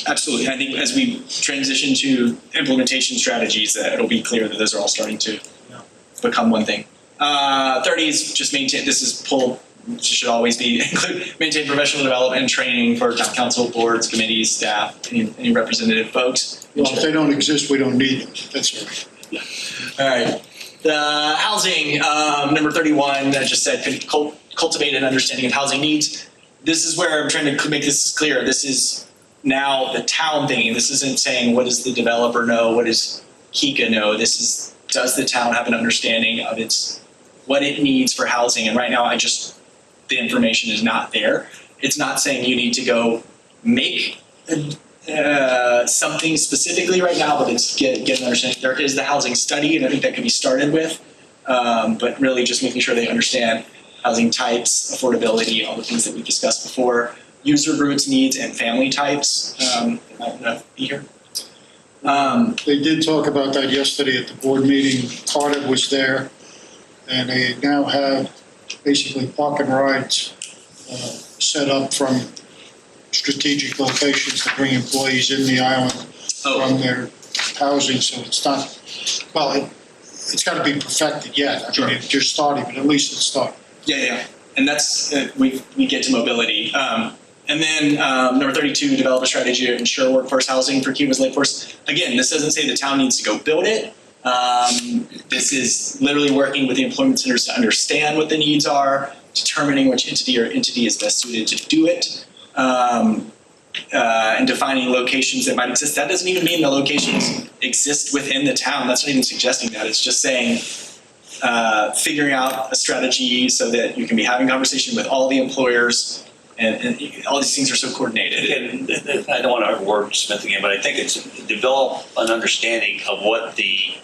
Absolutely. I think as we transition to implementation strategies, that it'll be clear that those are all starting to become one thing. 30 is just maintain, this is pulled, should always be include, maintain professional development and training for town council, boards, committees, staff, any representative folks. Well, if they don't exist, we don't need them, that's all right. All right. The housing, number 31, that just said cultivate an understanding of housing needs. This is where I'm trying to make this clear. This is now the town thing. This isn't saying what does the developer know, what does KICA know. This is, does the town have an understanding of what it needs for housing? And right now, the information is not there. It's not saying you need to go make something specifically right now, but it's get an understanding. There is the housing study, and I think that could be started with, but really just making sure they understand housing types, affordability, all the things that we discussed before, user groups, needs, and family types. Might not be here. They did talk about that yesterday at the board meeting. Carter was there, and they now have basically park and rides set up from strategic locations to bring employees in the island from their housing, so it's not, well, it's got to be perfected yet. I mean, it's just starting, but at least it's starting. Yeah. And that's, we get to mobility. And then number 32, develop a strategy to ensure workforce housing for Kiowa's labor force. Again, this doesn't say the town needs to go build it. This is literally working with the employment centers to understand what the needs are, determining which entity is best suited to do it, and defining locations that might exist. That doesn't even mean the locations exist within the town. That's not even suggesting that. It's just saying figuring out a strategy so that you can be having conversation with all the employers, and all these things are so coordinated. And I don't want to wordsmith again, but I think it's develop an understanding of what the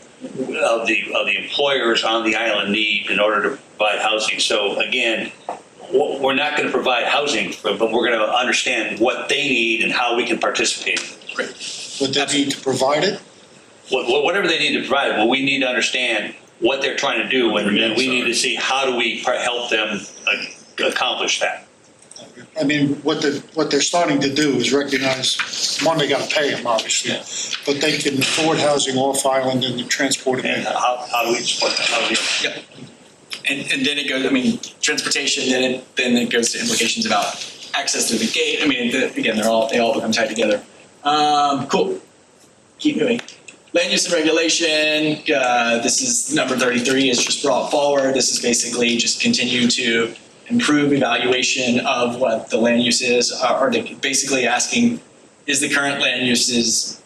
employers on the island need in order to provide housing. So again, we're not going to provide housing, but we're going to understand what they need and how we can participate. Would they need to provide it? Whatever they need to provide, well, we need to understand what they're trying to do, and then we need to see how do we help them accomplish that. I mean, what they're starting to do is recognize, one, they gotta pay them, obviously, Yeah. but they can afford housing off island and then transport them And in. how do we support that? How do we- Yep. And then it goes, I mean, transportation, then it goes to implications about access to the gate. I mean, again, they all become tied together. Cool. Keep moving. Land use and regulation, this is number 33 is just brought forward. This is basically just continue to improve evaluation of what the land use is, or basically asking, is the current land use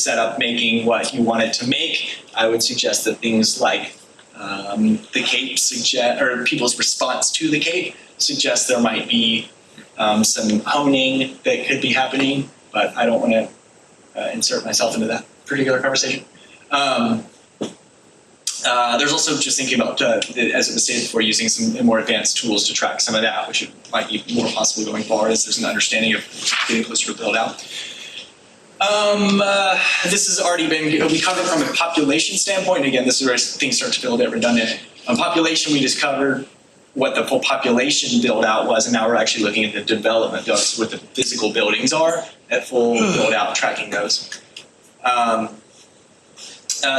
setup making what you want it to make? I would suggest that things like the Cape suggest, or people's response to the Cape suggest there might be some honing that could be happening, but I don't want to insert myself into that particular conversation. There's also just thinking about, as it was stated before, using some more advanced tools to track some of that, which might be more possible going forward as there's an understanding of getting closer to build out. This has already been, we covered from a population standpoint. Again, this is where things start to feel a bit redundant. On population, we just covered what the full population build out was, and now we're actually looking at the development of what the physical buildings are at full build out, tracking those.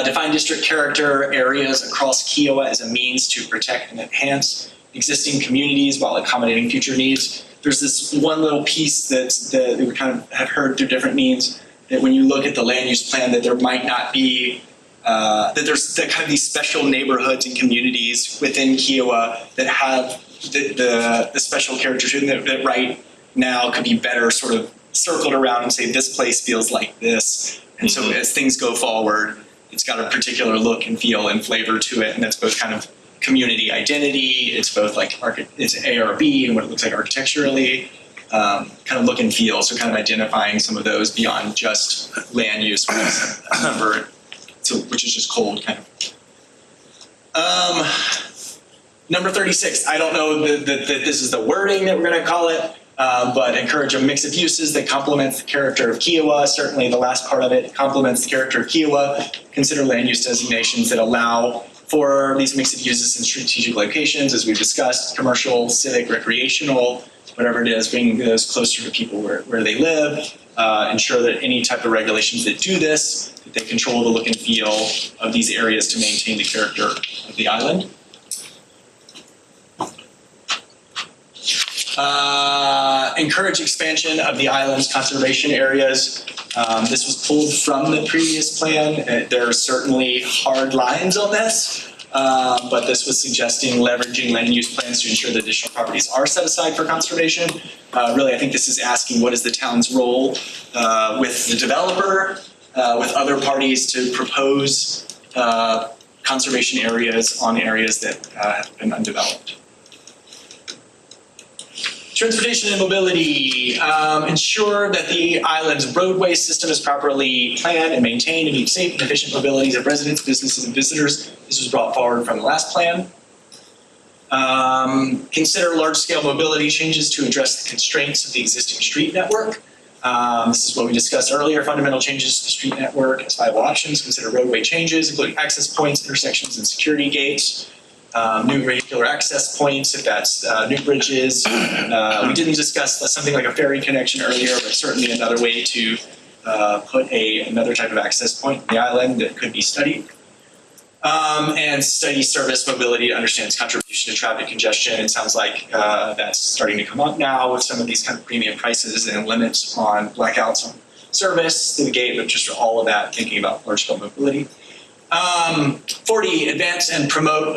Define district character areas across Kiowa as a means to protect and enhance existing communities while accommodating future needs. There's this one little piece that we kind of have heard through different means, that when you look at the land use plan, that there might not be, that there's kind of these special neighborhoods and communities within Kiowa that have the special characters that right now could be better sort of circled around and say, this place feels like this. And so as things go forward, it's got a particular look and feel and flavor to it, and that's both kind of community identity, it's both like it's ARB and what it looks like architecturally, kind of look and feel, so kind of identifying some of those beyond just land use, number, so, which is just cold kind of. Number 36, I don't know that this is the wording that we're going to call it, but encourage a mix of uses that complements the character of Kiowa. Certainly the last part of it complements the character of Kiowa. Consider land use designations that allow for these mix of uses in strategic locations, as we've discussed, commercial, civic, recreational, whatever it is, bringing those closer to people where they live. Ensure that any type of regulations that do this, that they control the look and feel of these areas to maintain the character of the island. Encourage expansion of the island's conservation areas. This was pulled from the previous plan. There are certainly hard lines on this, but this was suggesting leveraging land use plans to ensure that additional properties are set aside for conservation. Really, I think this is asking what is the town's role with the developer, with other parties to propose conservation areas on areas that have been undeveloped. Transportation and mobility, ensure that the island's roadway system is properly planned and maintained to meet safe and efficient mobilities of residents, businesses, and visitors. This was brought forward from the last plan. Consider large-scale mobility changes to address the constraints of the existing street network. This is what we discussed earlier, fundamental changes to the street network as viable options. Consider roadway changes, including access points, intersections, and security gates. New vehicular access points, if that's new bridges. We didn't discuss something like a ferry connection earlier, but certainly another way to put another type of access point on the island that could be studied. And study service mobility to understand its contribution to traffic congestion. It sounds like that's starting to come up now with some of these kind of premium prices and limits on blackouts on service to the gate, but just all of that, thinking about large-scale mobility. 40, advance and promote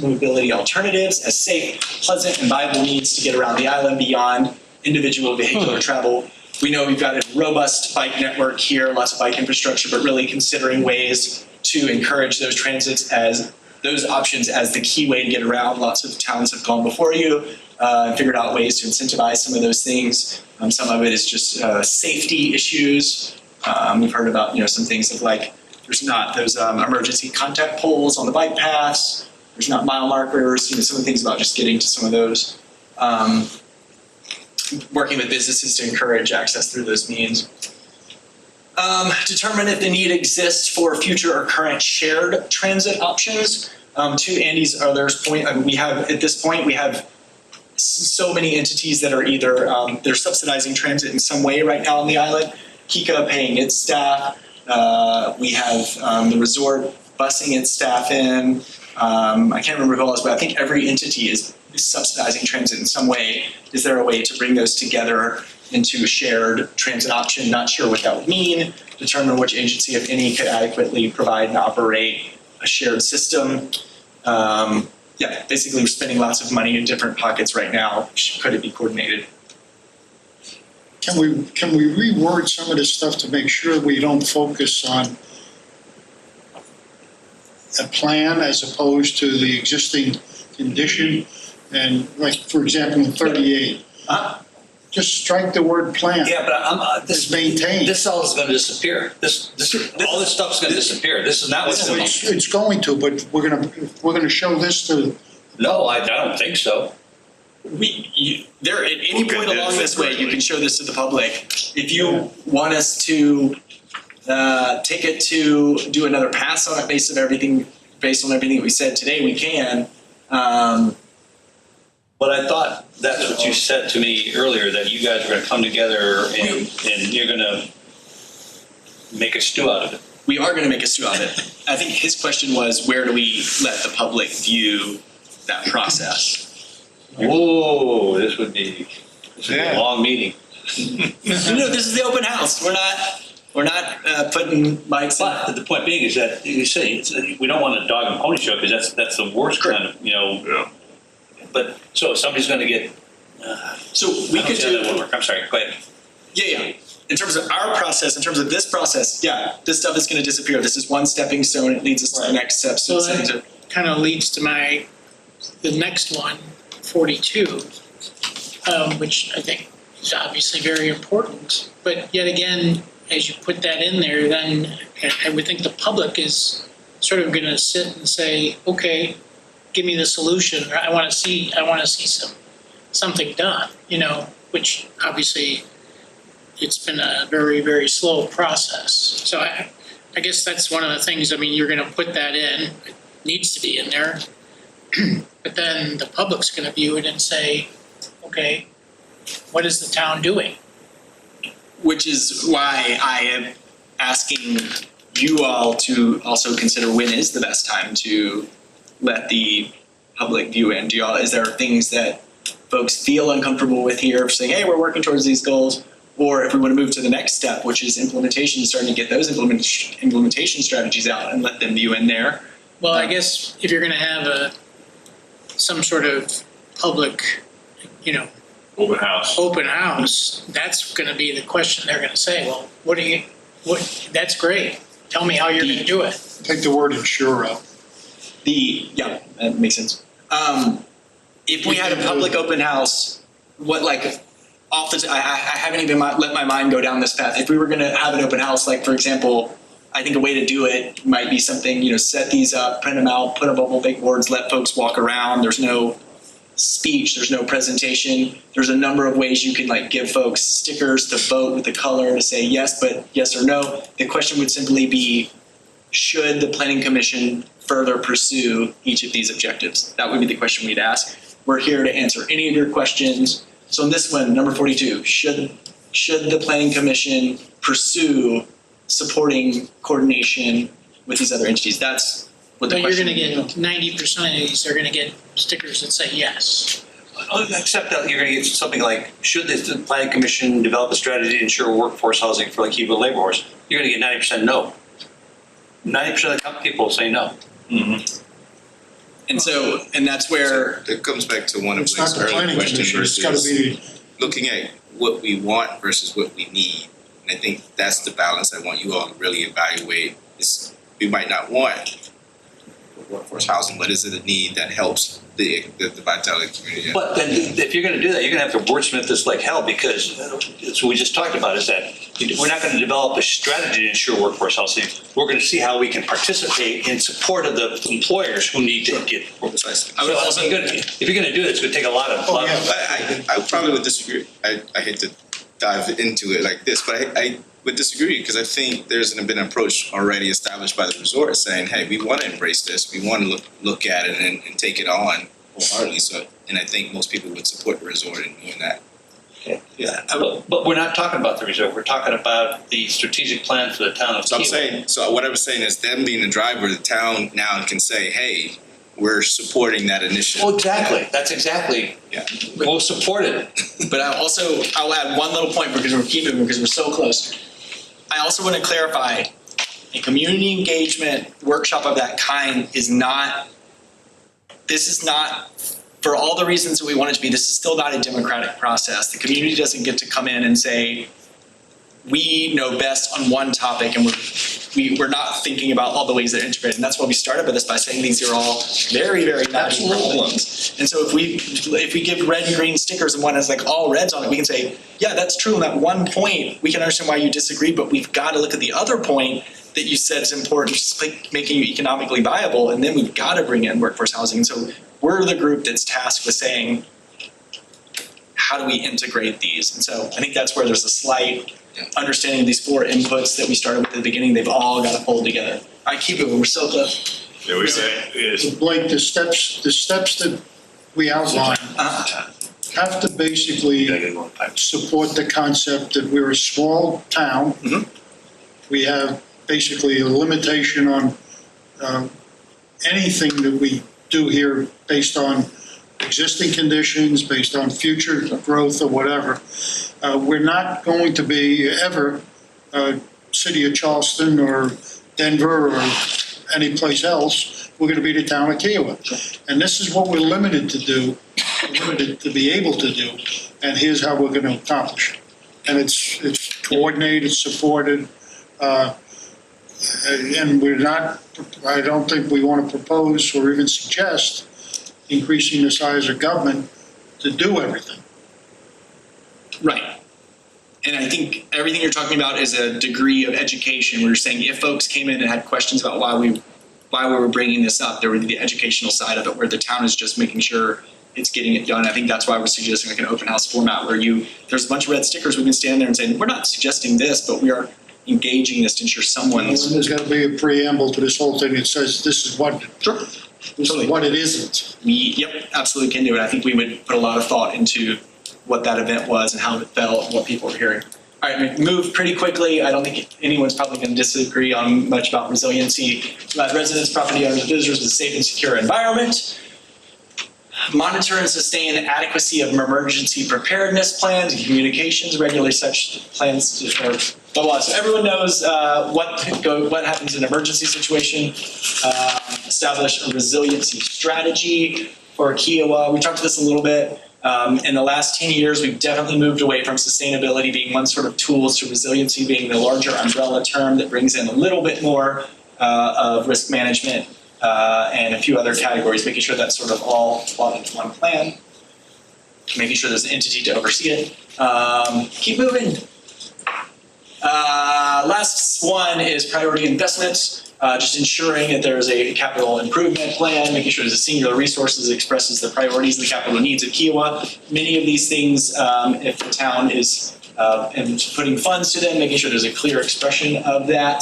mobility alternatives as safe, pleasant, and viable means to get around the island beyond individual vehicular travel. We know we've got a robust bike network here, lots of bike infrastructure, but really considering ways to encourage those transits as those options as the key way to get around. Lots of towns have gone before you and figured out ways to incentivize some of those things. Some of it is just safety issues. We've heard about some things of like, there's not those emergency contact poles on the bike paths. There's not mile markers. Some of the things about just getting to some of those. working with businesses to encourage access through those means. Determine if the need exists for future or current shared transit options. To Andy's or theirs point, we have at this point we have so many entities that are either they're subsidizing transit in some way right now on the island. Kika paying its staff. We have the resort busing its staff in. I can't remember who else, but I think every entity is subsidizing transit in some way. Is there a way to bring those together into a shared transit option? Not sure what that would mean. Determine which agency, if any, could adequately provide and operate a shared system. Yeah, basically we're spending lots of money in different pockets right now. Could it be coordinated? Can we reword some of this stuff to make sure we don't focus on a plan as opposed to the existing condition? And like, for example, in 38, just strike the word plan. Yeah, but It's maintained. this all is going to disappear. All this stuff's going to disappear. This is not what's going to. It's going to, but we're gonna show this to, No, I don't think so. There at any Okay, point along that's this way, you separately. can show this to the public. If you want us to take it to do another pass on it based on everything that we said today, we can. But I thought that's what you said to me earlier, that you guys are going to come together and you're going to make a stew out of it. We are going to make a stew out of it. I think his question was, where do we let the public view that process? Whoa, this would be a long meeting. No, this is the open house. We're not putting mics But in. the point being is that you say we don't want a dog and pony show because that's the worst kind of, Yeah. But so if somebody's going to get. So we could do. That would work. I'm sorry. Go ahead. Yeah. In terms of our process, in terms of this process, yeah, this stuff is going to disappear. This is one stepping stone. It leads us to the next step. So that kind of leads to the next one, 42, which I think is obviously very important. But yet again, as you put that in there, then I would think the public is sort of going to sit and say, okay, give me the solution. I want to see something done, which obviously it's been a very, very slow process. So I guess that's one of the things, you're going to put that in, it needs to be in there. But then the public's going to view it and say, okay, what is the town doing? which is why I am asking you all to also consider when is the best time to let the public view in. Is there things that folks feel uncomfortable with here, saying, hey, we're working towards these goals? Or if we want to move to the next step, which is implementation, starting to get those implementation strategies out and let them view in there. Well, I guess if you're going to have some sort of public, Open house. that's going to be the question they're going to say. Well, that's great. Tell me how you're going to do it. Take the word ensure out. Yeah, that makes sense. If we had a public open house, I haven't even let my mind go down this path. If we were going to have an open house, for example, I think a way to do it might be something, set these up, print them out, put up on big boards, let folks walk around. There's no speech, there's no presentation. There's a number of ways you can give folks stickers to vote with the color to say yes, but yes or no. The question would simply be, should the Planning Commission further pursue each of these objectives? That would be the question we'd ask. We're here to answer any of your questions. So in this one, number 42, should the Planning Commission pursue supporting coordination with these other entities? That's what the But you're question going to is. get 90% of these are going to get stickers that say yes. Except that you're going to get something like, should the Planning Commission develop a strategy to ensure workforce housing for Cuba labor force? You're going to get 90% no. 90% of the people say no. Mm-hmm. And that's where It comes back to one of It's not Blake's the earlier planning questions commission, it's gotta versus be, looking at what we want versus what we need. And I think that's the balance I want you all to really evaluate. We might not want workforce housing, but is it a need that helps the vitality community? But then if you're gonna do that, you're gonna have to wordsmith this like hell, because it's what we just talked about, is that we're not gonna develop a strategy to ensure workforce housing. We're gonna see how we can participate in support of the employers who need to get. Precisely. I would also, If you're gonna do this, it's gonna take a lot of. I probably would disagree. I hate to dive into it like this, but I would disagree, because I think there's been an approach already established by the resort saying, hey, we want to embrace this, we want to look at it and take it on wholeheartedly. So, and I think most people would support the resort in doing that. yeah, But we're not talking about the resort. We're talking about the strategic plan for the town of So I'm Kiewah. saying, so what I was saying is them being the driver, the town now can say, hey, we're supporting that initiative. Oh, exactly. That's exactly. Yeah. We'll support it. but I'll add one little point because we're keeping because we're so close. I also want to clarify, a community engagement workshop of that kind is not, for all the reasons that we want it to be, this is still not a democratic process. The community doesn't get to come in and say, we know best on one topic, and we're not thinking about all the ways that are integrated. And that's why we started with this by saying these are all very, very valuable problems. And so if we give red and green stickers and one has like all reds on it, we can say, yeah, that's true. On that one point, we can understand why you disagree, but we've got to look at the other point that you said is important, which is like making you economically viable. And then we've got to bring in workforce housing. And so we're the group that's tasked with saying, how do we integrate these? And so I think that's where there's a slight understanding of these four inputs that we started with at the beginning. They've all got to fold together. All right, keep it. We're so close. Yeah, it's, Blake, the steps that we outlined have to basically support the concept that we're a small town. Mhm. We have basically a limitation on anything that we do here based on existing conditions, based on future growth or whatever. We're not going to be ever city of Charleston or Denver or any place else. We're going to be the town of Kiewah. And this is what we're limited to do, limited to be able to do. And here's how we're going to accomplish it. And it's coordinated, supported, and we're not, I don't think we want to propose or even suggest increasing the size of government to do everything. Right. And I think everything you're talking about is a degree of education. We're saying if folks came in and had questions about why we were bringing this up, there would be the educational side of it, where the town is just making sure it's getting it done. I think that's why we're suggesting like an open house format where there's a bunch of red stickers. We can stand there and say, we're not suggesting this, but we are engaging this to ensure someone's. There's got to be a preamble to this whole thing that says this is what, Sure. this is what it isn't. Yep, absolutely can do it. I think we would put a lot of thought into what that event was and how it felt and what people were hearing. All right, we move pretty quickly. I don't think anyone's probably going to disagree on much about resiliency. Residents, property owners, visitors with a safe and secure environment. Monitor and sustain the adequacy of emergency preparedness plans and communications. Regulate such plans to blah, blah. So everyone knows what happens in an emergency situation. Establish a resiliency strategy for Kiewah. We talked about this a little bit. In the last 10 years, we've definitely moved away from sustainability being one sort of tools to resiliency being the larger umbrella term that brings in a little bit more of risk management and a few other categories, making sure that's sort of all plotted into one plan, making sure there's an entity to oversee it. Keep moving. Last one is priority investments. Just ensuring that there's a capital improvement plan, making sure there's a singular resources that expresses the priorities and the capital needs of Kiewah. Many of these things, if the town is putting funds to them, making sure there's a clear expression of that.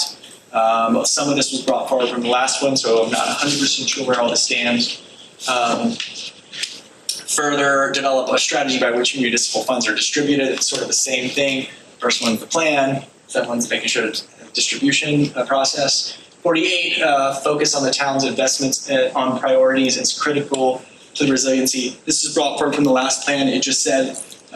Some of this was brought forward from the last one, so I'm not 100% sure where all this stands. Further, develop a strategy by which municipal funds are distributed. It's sort of the same thing. First one's the plan, second one's making sure it's a distribution process. 48, focus on the town's investments on priorities. It's critical to the resiliency. This is brought forward from the last plan. It just said,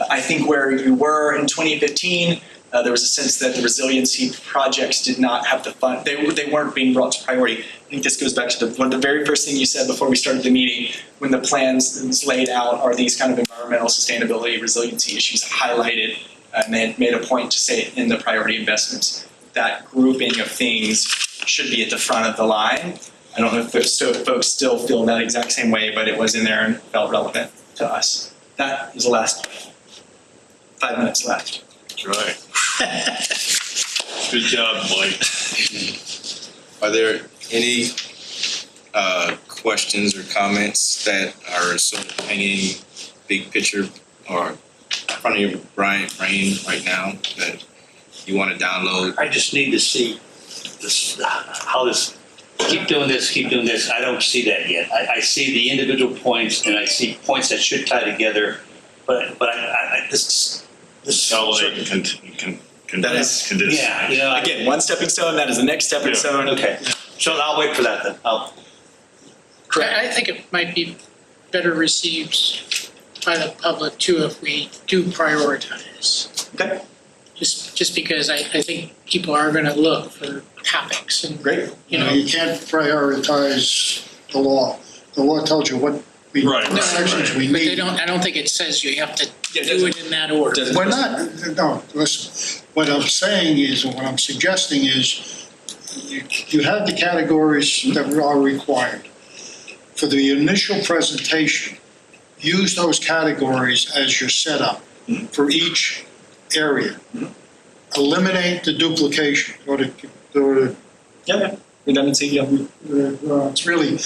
I think where you were in 2015, there was a sense that the resiliency projects did not have the fund. They weren't being brought to priority. I think this goes back to one of the very first things you said before we started the meeting, when the plans laid out are these kind of environmental sustainability resiliency issues highlighted, and they made a point to say in the priority investments that grouping of things should be at the front of the line. I don't know if folks still feel that exact same way, but it was in there and felt relevant to us. That is the last 5 minutes left. That's right. Good job, Mike. Are there any questions or comments that are sort of hanging big picture or in front of your brain right now that you want to download? I just need to see this, how this, keep doing this. I don't see that yet. I see the individual points and I see points that should tie together, but this. Consolidate and condense. Yeah, you know, Again, one stepping stone, that is the next stepping stone. okay. So I'll wait for that then. I think it might be better received by the public too if we do prioritize. Okay, Just because I think people are gonna look for topics and, great. you know. You can't prioritize the law. The law tells you what Right, right, sections right. we But need. I don't think it says you have to Yeah, it do it in that order. Doesn't- We're not, no, listen, what I'm saying is, and what I'm suggesting is, you have the categories that are required. For the initial presentation, use those categories as your setup for each area. Eliminate the duplication, or the, Yeah, redundancy, yeah. it's really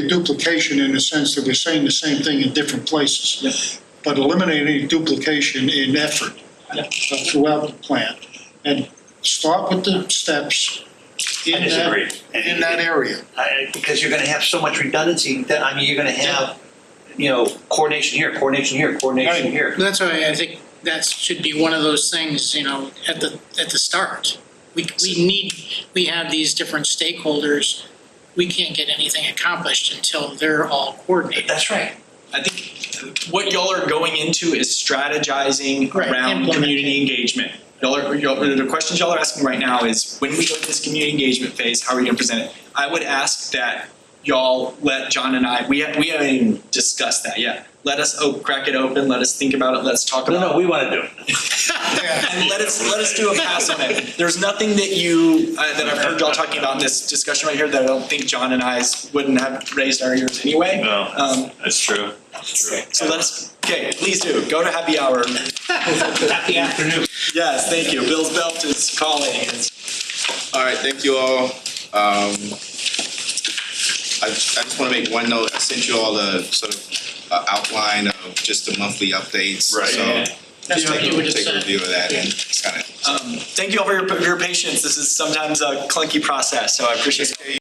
a duplication in the sense that we're saying the same thing in different places. Yep. But eliminate any duplication in effort Yep. throughout the plan. And start with the steps I in disagree. in that area. Because you're gonna have so much redundancy, that, I mean, you're gonna have, coordination here, coordination here, coordination Right. here. That's why I think that should be one of those things, at the start. We have these different stakeholders. We can't get anything accomplished until they're all coordinated. That's right. I think what y'all are going into is strategizing Right, around implementing. community engagement. The questions y'all are asking right now is, when we go to this community engagement phase, how are we gonna present it? I would ask that y'all let John and I, we haven't even discussed that yet. Let us crack it open, let us think about it, let's talk about it. No, we wanna do it. And let us do a pass on it. There's nothing that that I've heard y'all talking about in this discussion right here that I don't think John and I wouldn't have raised our ears anyway. No, that's true. That's true. So okay, please do, go to happy hour. Happy afternoon. Yes, thank you. Bill's Belt is calling. All right, thank you all. I just want to make one note. I sent you all the sort of outline of just the monthly updates. Right. So That's just what you would have take a said. review of that and just kind of. Thank you all for your patience. This is sometimes a clunky process, so I appreciate it.